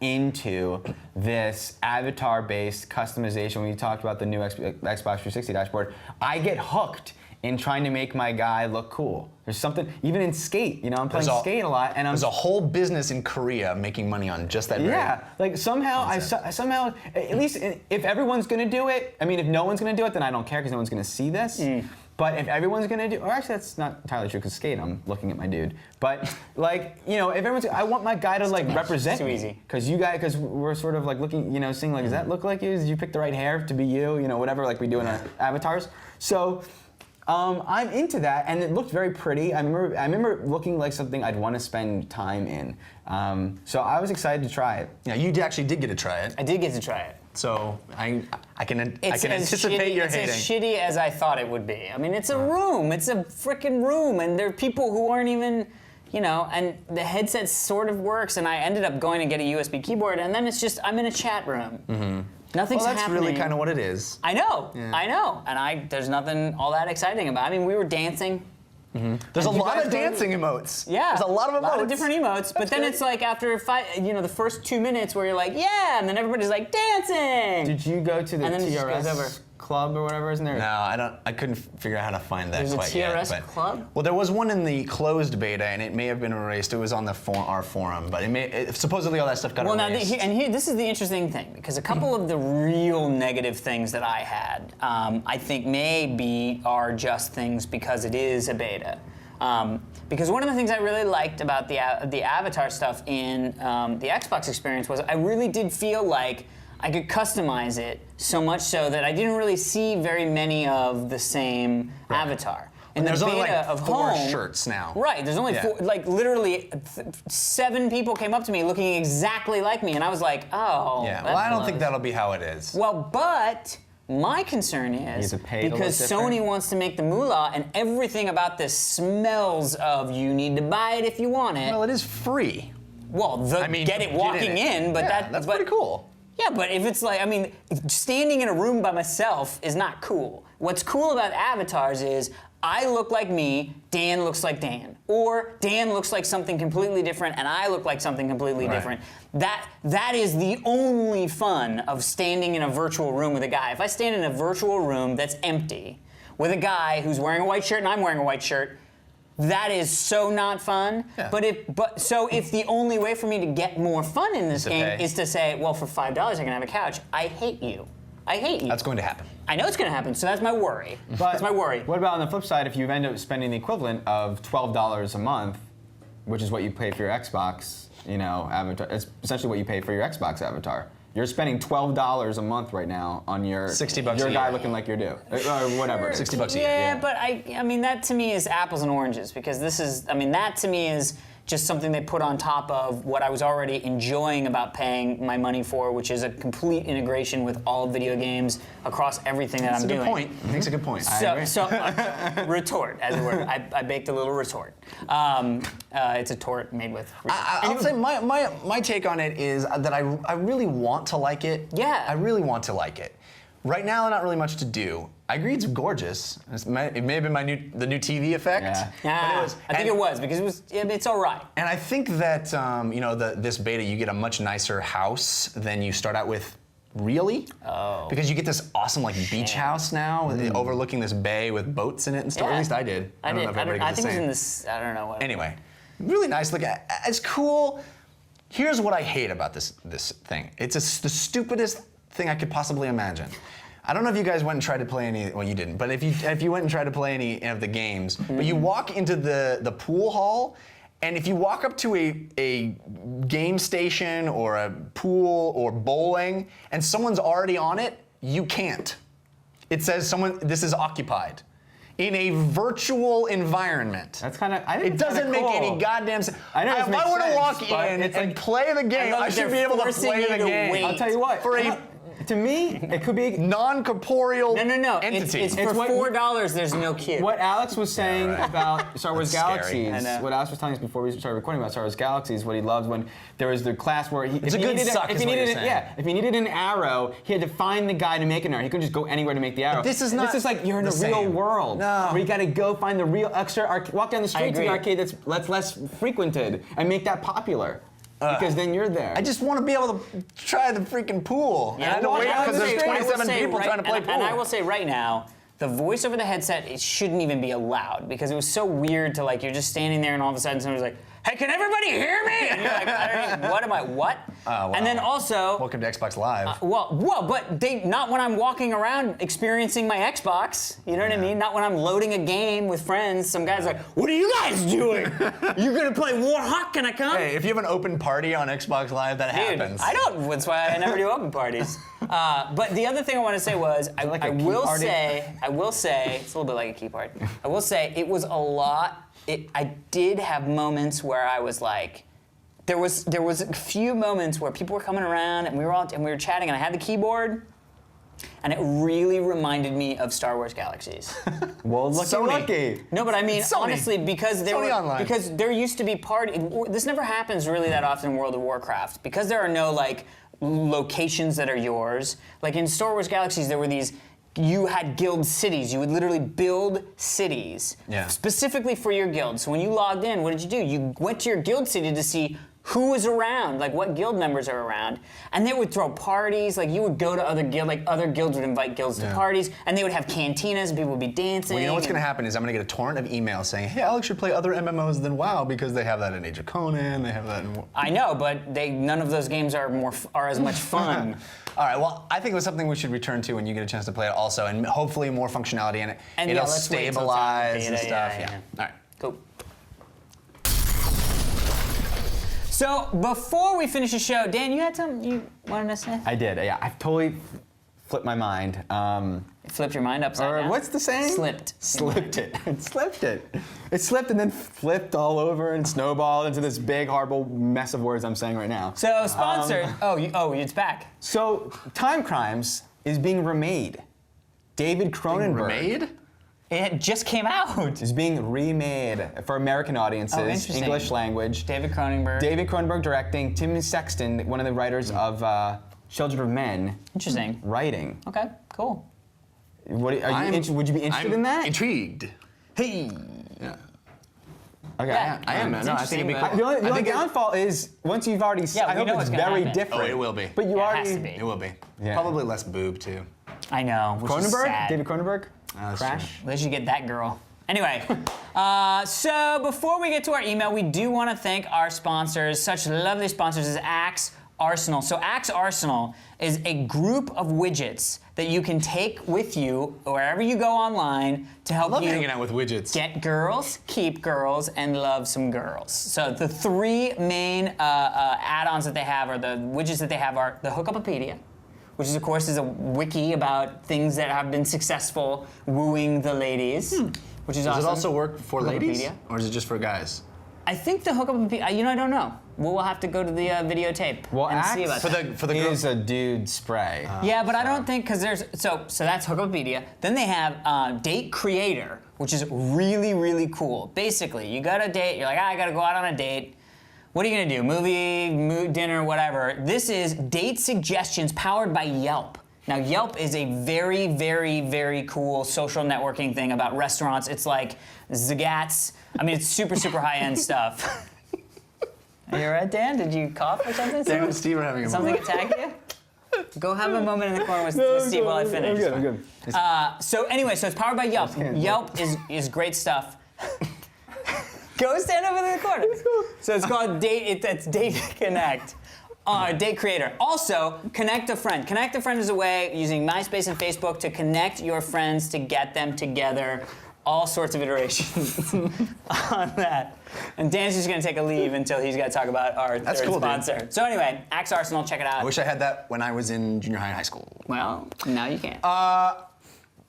into this avatar-based customization. When you talked about the new Xbox 360 dashboard, I get hooked in trying to make my guy look cool. There's something, even in Skate, I'm playing Skate a lot, and there's a whole business in Korea making money on just that. Yeah, like somehow, somehow, at least if everyone's gonna do it, I mean, if no one's gonna do it, then I don't care because no one's gonna see this. But if everyone's gonna do, or actually that's not entirely true because Skate, I'm looking at my dude. But like, if everyone's, I want my guy to like represent too me. easy. Because you guys, because we're sort of like looking, seeing like, does that look like you? Did you pick the right hair to be you? Whatever, like we do in our avatars. So. I'm into that, and it looked very pretty. I remember looking like something I'd want to spend time in. So I was excited to try it. Yeah, you actually did get to try it. I did get to try it. So I can It's anticipate your hating. It's as shitty as I thought it would be. I mean, it's a room. It's a freaking room, and there are people who aren't even, and the headset sort of works, and I ended up going to get a USB keyboard, and then it's just I'm in a chat room. Nothing's Well, that's happening. really kind of what it is. I know, and there's nothing all that exciting about it. I mean, we were dancing. There's a And you lot guys of dancing emotes. Yeah, There's a lot of emotes. A lot of different emotes, but then great. it's like after the first 2 minutes where you're like, yeah, and then everybody's like dancing. Did you go to the And then it just goes over. TRS club or whatever, isn't there? No, I couldn't figure out how to find that There's a quite yet. TRS but- club? Well, there was one in the closed beta, and it may have been erased. It was on our forum, but supposedly all that stuff got Well, now, erased. this is the interesting thing, because a couple of the real negative things that I had, I think maybe are just things because it is a beta. Because one of the things I really liked about the avatar stuff in the Xbox experience was I really did feel like I could customize it so much so that I didn't really see very many of the same avatar. And there's the only beta like of 4 Home, shirts now. Right, there's only 4, like literally 7 people came up to me looking exactly like me, and I was like, oh. Yeah, that well, I don't blows. think that'll be how it is. Well, but my concern is to pay to because look different? Sony wants to make the moolah, and everything about this smells of you need to buy it if you want it. Well, it is free. Well, get it walking in, but that's pretty cool. Yeah, but if it's like, standing in a room by myself is not cool. What's cool about avatars is I look like me, Dan looks like Dan. Or Dan looks like something completely different and I look like something completely different. That is the only fun of standing in a virtual room with a guy. If I stand in a virtual room that's empty with a guy who's wearing a white shirt and I'm wearing a white shirt, that is so not fun. Yeah. So if the only way for me to get more fun in this To game pay. is to say, well, for $5 I can have a couch, I hate you. I hate you. That's going to happen. I know it's going to happen, so that's my worry. That's my worry. What about on the flip side, if you end up spending the equivalent of $12 a month, which is what you pay for your Xbox, avatar? It's essentially what you pay for your Xbox avatar. You're spending $12 a month right now on your $60 your a guy year. looking like you're due, or whatever. $60 a year. Yeah, but I mean that to me is apples and oranges because this is, that to me is just something they put on top of what I was already enjoying about paying my money for, which is a complete integration with all video games across everything that I'm doing. That's a good point. He makes a good point. So retort, as it were. I baked a little retort. It's a tort made with. I'll say my take on it is that I really want to like it. Yeah. I really want to like it. Right now, not really much to do. I agree it's gorgeous. It may have been the new TV effect. Yeah. I think it was because it's all right. And I think that this beta, you get a much nicer house than you start out with. Really? Oh. Because you get this awesome beach house now, overlooking this bay with boats in it and stuff. Yeah. At least I did. I don't know if everybody I gets the think same. it was in this. I don't know what. Anyway, really nice. Look, it's cool. Here's what I hate about this thing. It's the stupidest thing I could possibly imagine. I don't know if you guys went and tried to play any. Well, you didn't. But if you went and tried to play any of the games, but you walk into the pool hall, and if you walk up to a game station or a pool or bowling, and someone's already on it, you can't. It says this is occupied. In a virtual environment. That's kind of. It doesn't make any goddamn sense. I know. If I want to walk in it's and play the game, I should be able to play the game. wait. I'll tell you what. To me, it could be non-corporeal No. entity. It's for $4. There's no queue. what Alex was saying about Star Wars That's scary. Galaxies. I know. What Alex was telling us before we started recording about Star Wars Galaxies, what he loved when there was the class where he. It's a good suck, is what you're saying. If he needed an arrow, he had to find the guy to make an arrow. He couldn't just go anywhere to make the arrow. this is not This is like you're in the a real same. world. No. Where you got to go find the real extra. Walk down the street to agree. the arcade that's less frequented and make that popular. Because then you're there. I just want to be able to try the freaking pool. Yeah, and I wait because there's I will 27 say people trying to play pool. And I will say right now, the voice over the headset, it shouldn't even be allowed because it was so weird to you're just standing there and all of a sudden someone's like, hey, can everybody hear me? And you're like, I don't know, what? Wow. And then also, Welcome to Xbox Live. but not when I'm walking around experiencing my Xbox. You know what I mean? Not when I'm loading a game with friends. Some guy's like, what are you guys doing? You're gonna play Warhawk? Can I come? Hey, if you have an open party on Xbox Live, that Dude, happens. I don't. That's why I never do open parties. But the other thing I want to say was, I will say, it's a little bit like a key party. I will say it was a lot. I did have moments where I was like, there was a few moments where people were coming around and we were chatting and I had the keyboard, and it really reminded me of Star Wars Galaxies. well, lucky. No, but I mean, Sony. honestly, because there used to be this never happens really that often in World of Warcraft, because there are no locations that are yours. Like in Star Wars Galaxies, there were these. You had guild cities. You would literally build cities specifically for your guild. So when you logged in, what did you do? You went to your guild city to see who was around, what guild members are around, and they would throw parties. You would go to other guilds would invite guilds to parties, and they would have cantinas, and people would be dancing. Well, you know what's going to happen is I'm going to get a torrent of emails saying, hey, Alex should play other MMOs than WoW because they have that in Age of Conan, they have that in... I know, but none of those games are as much fun. All right, well, I think it was something we should return to when you get a chance to play it also, and hopefully more functionality in it. And it'll let's wait till it's on stabilize and beta, stuff. yeah. All right. Cool. So before we finish the show, Dan, you had something you wanted to say? I did. Yeah, I've totally flipped my mind. It flipped your mind upside down? What's the saying? Slipped it. It slipped it. It slipped and then flipped all over and snowballed into this big, horrible mess of words I'm saying right now. So sponsored. It's back. So Timecrimes is being remade. David Cronenberg. Remade? It just came out. Is being remade for American audiences, interesting. English language. David Cronenberg. David Cronenberg directing. Tim Sexton, one of the writers of Children of Men. Interesting. Writing. Okay, cool. Would you be interested in that? Intrigued. Hey. Yeah. Okay. Yeah. I am. It's No, I think it'd be interesting, cool. The only downfall is once you've already seen. Yeah, I we hope know it's what's gonna very happen. different. Oh, it will be. But you It already. has to be. It will be. Yeah. Probably less boob, too. I know. Which is Cronenberg? sad. David Cronenberg? That's Crash? They should get that girl. Anyway, so before we get to our email, we do want to thank our sponsors, such lovely sponsors as Axe Arsenal. So Axe Arsenal is a group of widgets that you can take with you wherever you go online to help I love you hanging out with widgets. get girls, keep girls, and love some girls. So the three main add-ons that they have, or the widgets that they have, are the Hookupopedia, which is, of course, is a wiki about things that have been successful wooing the ladies, which is Does awesome. it also work for ladies? Hookupopedia. Or is it just for guys? I think the hookup would be, I don't know. We'll have to go to the videotape Well, and see Axe about For the is a dude spray. Yeah, but I don't think, because there's, so that's Hookupopedia. Then they have Date Creator, which is really, really cool. Basically, you got a date, you're like, I gotta go out on a date. What are you gonna do? Movie, dinner, whatever. This is date suggestions powered by Yelp. Now, Yelp is a very, very, very cool social networking thing about restaurants. It's like Zagat's. I mean, it's super, super high-end stuff. Are you all right, Dan? Did you cough or something? Dan and Steve are having a Something moment. attack you? Go have a moment in the corner with Steve while I finish. I'm good. So anyway, so it's powered by Yelp. Yelp is great stuff. Go stand over in the corner. So it's called It's Date Connect. Date Creator. Also, Connect a Friend. Connect a Friend is a way using MySpace and Facebook to connect your friends to get them together. All sorts of iterations on that. And Dan's just gonna take a leave until he's gotta talk about our That's third cool, dude. sponsor. So anyway, Axe Arsenal, check it out. I wish I had that when I was in junior high and high school. Well, now you can.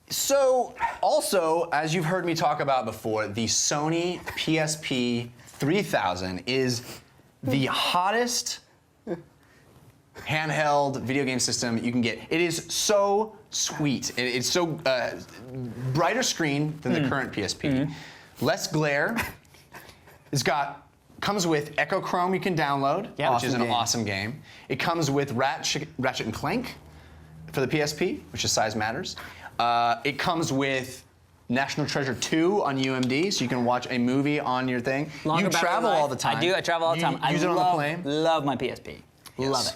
So, also, as you've heard me talk about before, the Sony PSP 3000 is the hottest handheld video game system you can get. It is so sweet. It's so brighter screen than the current PSP. Less glare. Comes with Echo Chrome you can download, Yeah. which is Awesome an game. awesome game. It comes with Ratchet and Clank for the PSP, which is size matters. It comes with National Treasure 2 on UMD, so you can watch a movie on your thing. Longer You battery travel life. all the time. I do. I travel all the time. You use it on the plane. Love my PSP. Yes. Love it.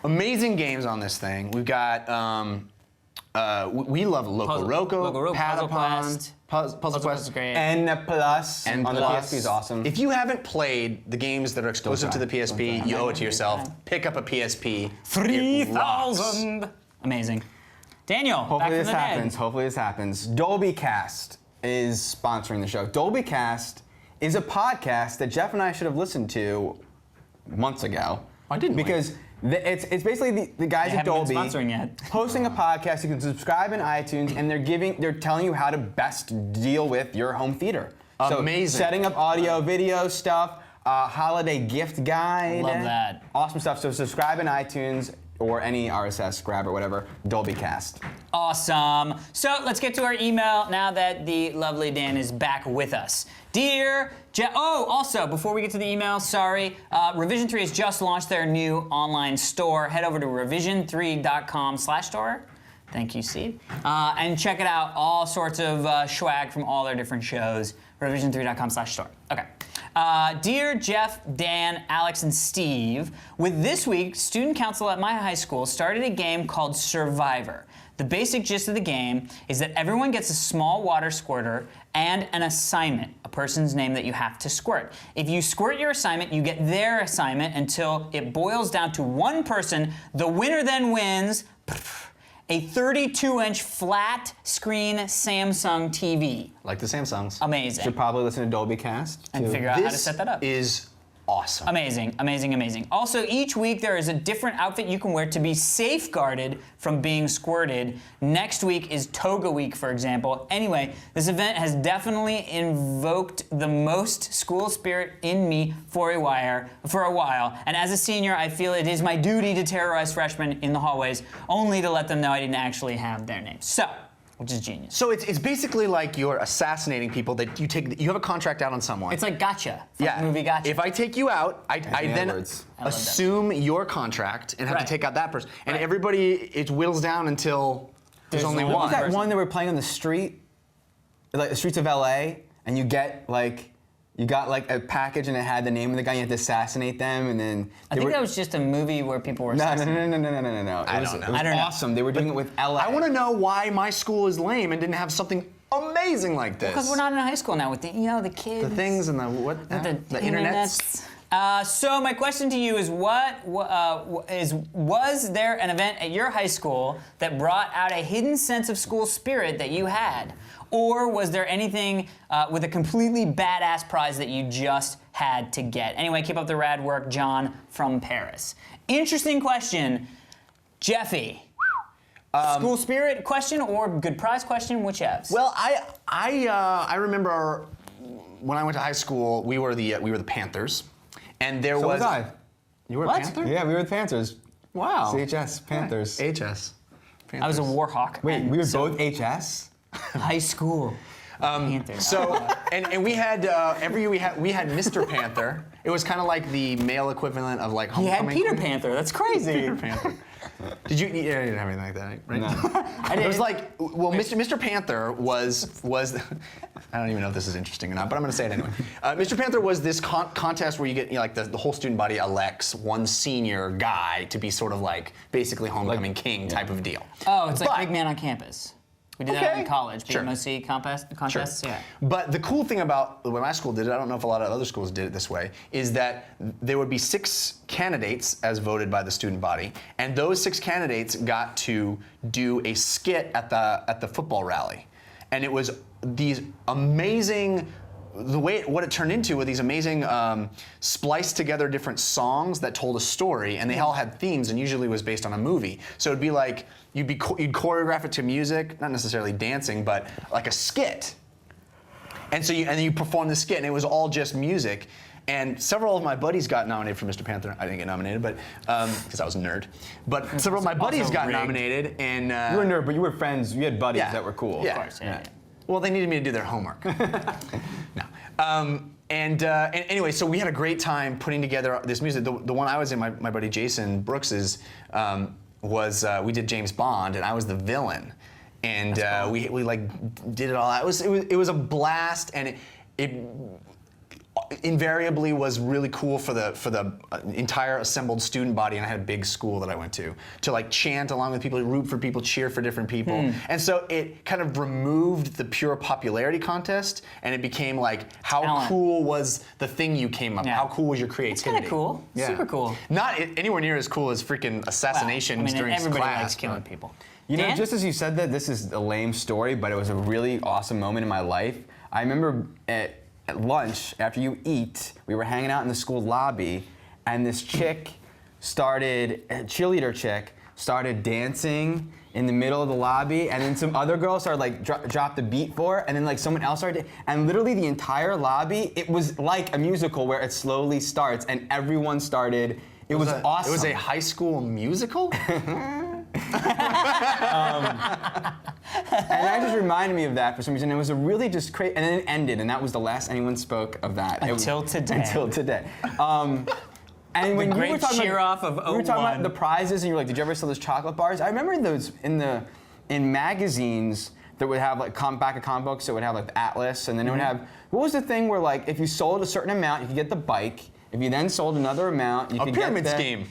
Amazing games on this thing. We've got. We love Loco Roco, Puzzle Patapon, Quest. Puzzle Quest Quest. is great. N Plus And on the Plus. PSP is awesome. If you haven't played the games that are exclusive to the try. PSP, Don't try. you owe it to yourself. Pick up a PSP. It rocks. 3,000. Amazing. Daniel, Hopefully back this from the dead. happens. Hopefully this happens. Dolby Cast is sponsoring the show. Dolby Cast is a podcast that Jeff and I should have listened to months ago. Why didn't we? Because it's basically the guys They at haven't been Dolby sponsoring yet. hosting a podcast. You can subscribe in iTunes, and they're telling you how to best deal with your home theater. Amazing. So setting up audio, video stuff, holiday gift guide. Love that. Awesome stuff. So subscribe in iTunes or any RSS grab or whatever. Dolby Cast. Awesome. So let's get to our email now that the lovely Dan is back with us. Dear Jeff, also, before we get to the email, sorry, Revision 3 has just launched their new online store. Head over to revision3.com/store. Thank you, Steve. And check it out. All sorts of swag from all their different shows. Revision3.com/store. Okay. Dear Jeff, Dan, Alex, and Steve, with this week, student council at my high school started a game called Survivor. The basic gist of the game is that everyone gets a small water squirter and an assignment, a person's name that you have to squirt. If you squirt your assignment, you get their assignment until it boils down to one person. The winner then wins a 32-inch flat screen Samsung TV. Like the Samsungs. Amazing. Should probably listen to Dolby Cast. And too. figure out how to This set that up. is awesome. Amazing, amazing, amazing. Also, each week there is a different outfit you can wear to be safeguarded from being squirted. Next week is Toga Week, for example. Anyway, this event has definitely invoked the most school spirit in me for a while. And as a senior, I feel it is my duty to terrorize freshmen in the hallways, only to let them know I didn't actually have their names. So, which is genius. So it's basically like you're assassinating people that you have a contract out on someone. It's like Gotcha. From the movie Gotcha. If I take you out, I then Edwards. I love that. assume your contract and have Right. to take out that person. And Right. everybody, it whittles down until there's only only one. What was that person. one that we're playing on the street, like the streets of LA, and you got like a package and it had the name of the guy. You had to assassinate them, and then I think that was just a movie where people were no. assassinated. It I was, don't know. It was I don't know. awesome. They were doing it with LA. I want to know why my school is lame and didn't have something amazing like this. Because we're not in high school now with the the kids. The things and the what? the internets. So my question to you is, was there an event at your high school that brought out a hidden sense of school spirit that you had? Or was there anything with a completely badass prize that you just had to get? Anyway, keep up the rad work, John from Paris. Interesting question, Jeffy. School spirit question or good prize question, whichever. Well, I remember when I went to high school, we were the Panthers, and there So was. was I. You were a What? Panther? Yeah, we were the Panthers. Wow. CHS, Panthers. HS. I was a Warhawk. Wait, and we were so both HS? high school. Panthers. So, and we had every year we had Mr. Panther. It was kind of like the male equivalent of like He had Homecoming Peter Queen. Peter. That's crazy. Peter Panther. Did you? Yeah, you didn't have anything like that, right? No. It was like, well, Mr. Panther was. I don't even know if this is interesting or not, but I'm going to say it anyway. Mr. Panther was this contest where you get, like the whole student body elects one senior guy to be sort of like basically homecoming king type of deal. Oh, it's like But- Big Man on Campus. We did that Okay. in college. Sure. BMOC contests. Yeah. But the cool thing about when my school did it, I don't know if a lot of other schools did it this way, is that there would be 6 candidates as voted by the student body, and those 6 candidates got to do a skit at the football rally, and it was these amazing. What it turned into were these amazing spliced together different songs that told a story, and they all had themes, and usually was based on a movie. So it'd be like you'd choreograph it to music, not necessarily dancing, but like a skit. And so you perform the skit, and it was all just music. And several of my buddies got nominated for Mr. Panther. I didn't get nominated, but because I was a nerd. But several of my buddies got rigged. nominated, and You were a nerd, but you were friends. You had buddies Yeah. that were cool. Yeah. Of course. Yeah. well, they needed me to do their homework. No. And anyway, so we had a great time putting together this music. The one I was in, my buddy Jason Brooks's, we did James Bond, and I was the villain. And we like did it all out. It was a blast, and it invariably was really cool for the entire assembled student body, and I had a big school that I went to like chant along with people, root for people, cheer for different people. And so it kind of removed the pure popularity contest, and it became like how Talent. cool was the thing you came up with, Yeah. how cool was your It's creativity. kind of cool. Yeah. Super cool. Not anywhere near as cool as freaking assassinations during everybody class. likes killing but- people. You know, Dan? just as you said that, this is a lame story, but it was a really awesome moment in my life. I remember at lunch, after you eat, we were hanging out in the school lobby, and this chick started, a cheerleader chick, started dancing in the middle of the lobby, and then some other girl started like dropped the beat for her, and then like someone else started, and literally the entire lobby, it was like a musical where it slowly starts, and everyone started. It was awesome. It was a high school musical? And that just reminded me of that for some reason. It was a really just crazy, and then it ended, and that was the last anyone spoke of that. Until today. Until today. And when you great were talking cheer about, off of we were talking 01. about the prizes, and you were like, "Did you ever sell those chocolate bars?" I remember those in magazines that would have like back of comic books that would have like the Atlas, and then it would have what was the thing where like if you sold a certain amount, you could get the bike. If you then sold another amount, you A could pyramid get the, scheme.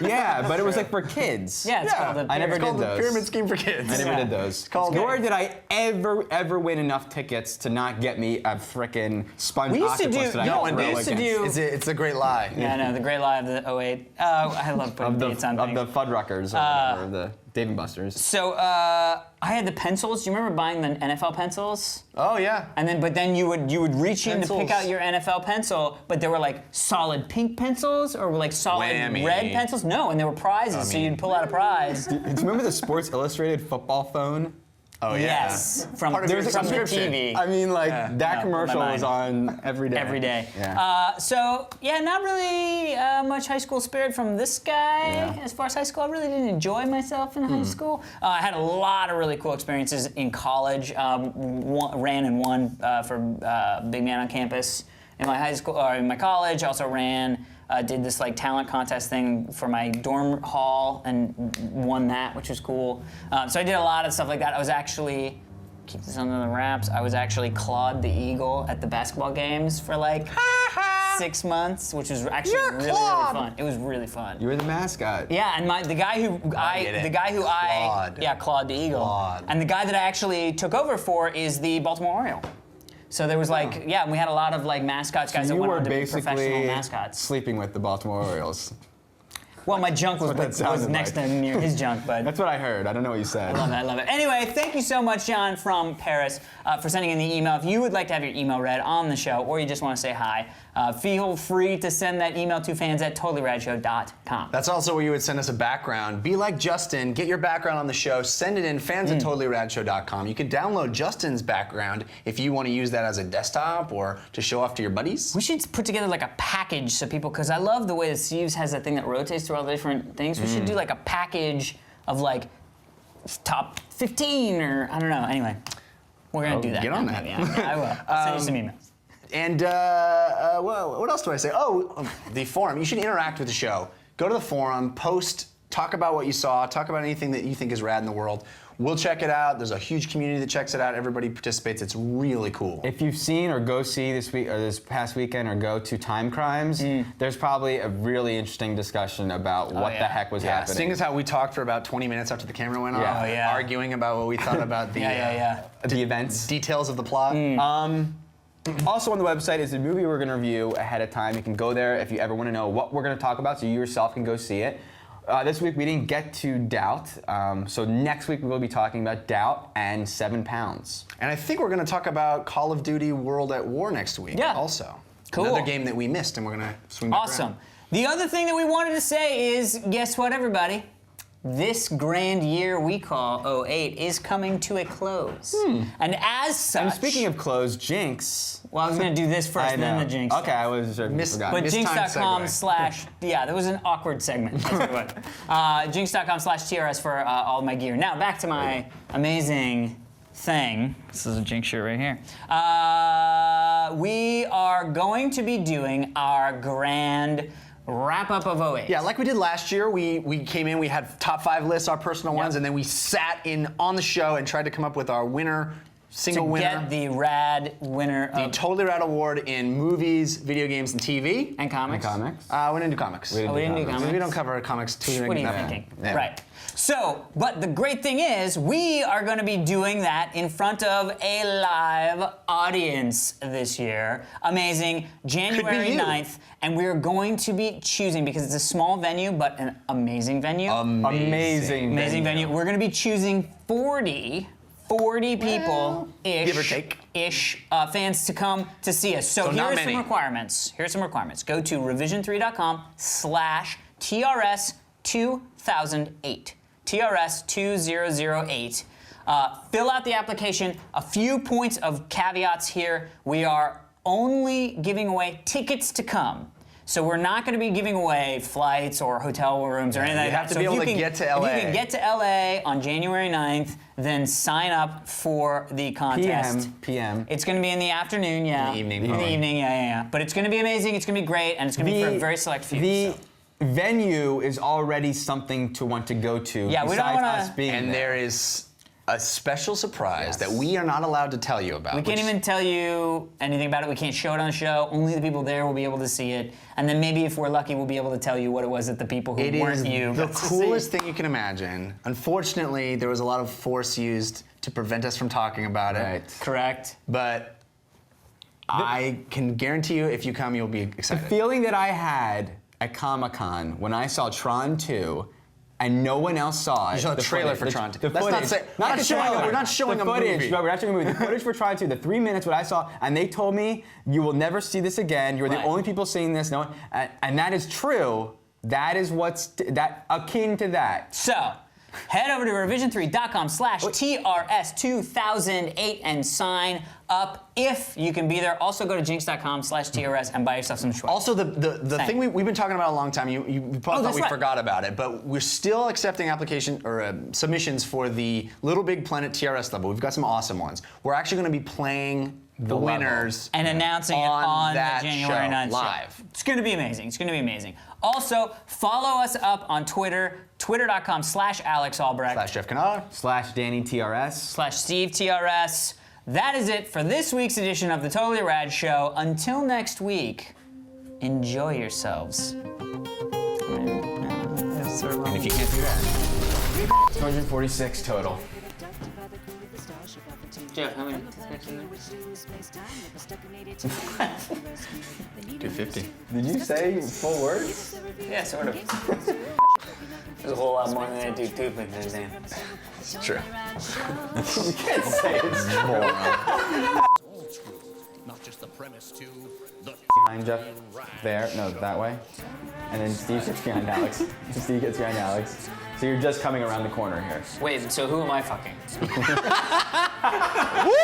Yeah, but it was like for kids. Yeah, it's called a I never It's called did the those. pyramid scheme for kids. I never did those. called- Nor did I ever win enough tickets to not get me a frickin' sponge We used to octopus do- that I no, could we throw used to against. do- It's a great lie. Yeah, I know, the great lie of the 08. Oh, I love putting of the dates on things. Fuddruckers or whatever, the Dave and Buster's. So I had the pencils. Do you remember buying the NFL pencils? Oh yeah. But then you would reach in to pick Pencils. out your NFL pencil, but there were like solid pink pencils or like solid Whammy. red pencils. No, and there were prizes, so you'd pull out a prize. Do you remember the Sports Illustrated football phone? Oh yeah. Yes, from, Part of your from the subscription. TV. I mean, like Yeah. that No, commercial my was on every day. Every day. Yeah. So yeah, not really much high school spirit from this guy. Yeah. As far as high school, I really didn't enjoy myself in high school. I had a lot of really cool experiences in college. Ran and won for Big Man on Campus in my high school or in my college. Also ran. Did this like talent contest thing for my dorm hall and won that, which was cool. So I did a lot of stuff like that. I was actually, keep this under the wraps, I was actually Claude the Eagle at the basketball games for like 6 months, which was actually really fun. It was really fun. You were the mascot. Yeah, and the guy who Claude. Claude the Eagle, Claude. and the guy that I actually took over for is the Baltimore Oriole. So there was like, we had a lot of like mascots, guys that You went were on to be professional basically mascots. sleeping with the Baltimore Orioles. Well, my junk was, That's what that was sounded next like. to near his junk, but That's what I heard. I don't know what you said. I love it. Anyway, thank you so much, John from Paris, for sending in the email. If you would like to have your email read on the show, or you just want to say hi, feel free to send that email to fans@totallyradshow.com. jinx.com. That's also where you would send us a background. Be like Justin, get your background on the show, send it in, fans@totallyradshow.com. You can download Justin's background if you want to use that as a desktop or to show off to your buddies. We should put together like a package so people, because I love the way that Steve's has that thing that rotates through all the different things. We should do like a package of like top 15 or I don't know. Anyway, we're gonna do that. Get on that. Yeah, I will. I'll send you some emails. And well, what else do I say? Oh, the forum. You should interact with the show. Go to the forum, post, talk about what you saw, talk about anything that you think is rad in the world. We'll check it out. There's a huge community that checks it out. Everybody participates. It's really cool. If you've seen or go see this week or this past weekend or go to Timecrimes, there's probably a really interesting discussion about what the heck was happening. Seeing as how we talked for about 20 minutes after the camera went off, arguing about what we thought about the the events, details of the plot. Also on the website is the movie we're going to review ahead of time. You can go there if you ever want to know what we're going to talk about, so you yourself can go see it. This week we didn't get to Doubt, so next week we will be talking about Doubt and 7 Pounds. And I think we're going to talk about Call of Duty World at War next week. Yeah. Also, cool. Another game that we missed, and we're going to swing back Awesome. around. The other thing that we wanted to say is, guess what, everybody? This grand year we call 08 is coming to a close. And as such... And speaking of clothes, Jinx. Well, I was going to do this first, and then the Jinx. Okay, I was forgot. But Mistimed jinx.com segue. / yeah, that was an awkward segment. Jinx.com / TRS for all my gear. Now, back to my amazing thing. This is a Jinx shirt right here. We are going to be doing our grand wrap up of 08. Yeah, like we did last year, we came in, we had top 5 lists, our personal ones, and then we sat in on the show and tried to come up with our winner, single to winner. get the rad winner The of Totally Rad Award in movies, video games, and TV. and comics. And comics. We didn't do comics. Oh, we didn't do comics. We don't cover comics too. What are you enough. thinking? Yeah. Right. So, but the great thing is, we are going to be doing that in front of a live audience this year. Amazing. January you. 9th. And we're going to be choosing, because it's a small venue, but an amazing venue. Amazing venue. We're going to be choosing 40 people-ish. give or take. Fans to come to see us. So not here's many. some requirements. Go to revision3.com/TRS2008. TRS2008. Fill out the application. A few points of caveats here. We are only giving away tickets to come. So we're not going to be giving away flights or hotel rooms or anything like that. You have to be able to get to LA. If you can get to LA on January 9th, then sign up for the contest. PM. It's going to be in the afternoon, yeah. In the evening, In the probably. evening, yeah. But it's going to be amazing. It's going to be great, and it's going to be for a very select few. The so. venue is already something to want to go to. Yeah, we don't besides wanna- us being And there is a special surprise that we are not allowed to tell you about. We can't even tell you anything about it. We can't show it on the show. Only the people there will be able to see it. And then maybe if we're lucky, we'll be able to tell you what it was that the people who It weren't is you the got to see. coolest thing you can imagine. Unfortunately, there was a lot of force used to prevent us from talking about it. Right. Correct. But I can guarantee you, if you come, you'll be The excited. feeling that I had at Comic-Con when I saw Tron 2 and no one else saw it. You saw a the trailer footage- for Tron 2. The Let's not footage. say- not the showing a- trailer. we're not showing the a footage. movie. No, we're not showing a movie. The footage for Tron 2, the 3 minutes what I saw, and they told me, you will never see this again. You're the Right. only people seeing this. No one, and that is true. That is what's akin to that. So, head over to revision3.com/TRS2008 and sign up if you can be there. Also go to jinx.com/TRS and buy yourself some shorts. Also, the Same. thing we've been talking about a long time, you probably thought that's we right. forgot about it, but we're still accepting application or submissions for the Little Big Planet TRS level. We've got some awesome ones. We're actually going to be playing the level. winners and announcing it on on the that January show 9th show. live. It's going to be amazing. It's going to be amazing. Also, follow us up on Twitter, twitter.com/AlexAlbrecht. /Jeff Canard. /Danny TRS. /Steve TRS. That is it for this week's edition of the Totally Rad Show. Until next week, enjoy yourselves. And if you can't do that, 246 total. Jeff, how many? 250. Did you say full words? Yeah, sort of. There's a whole lot more than I do too, but Dan. It's true. You can't say it's Not just the premise to the Behind Jeff, there, no, that way. And then Steve gets behind Alex. Steve gets behind Alex. So you're just coming around the corner here. Wait, so who am I fucking? Woo!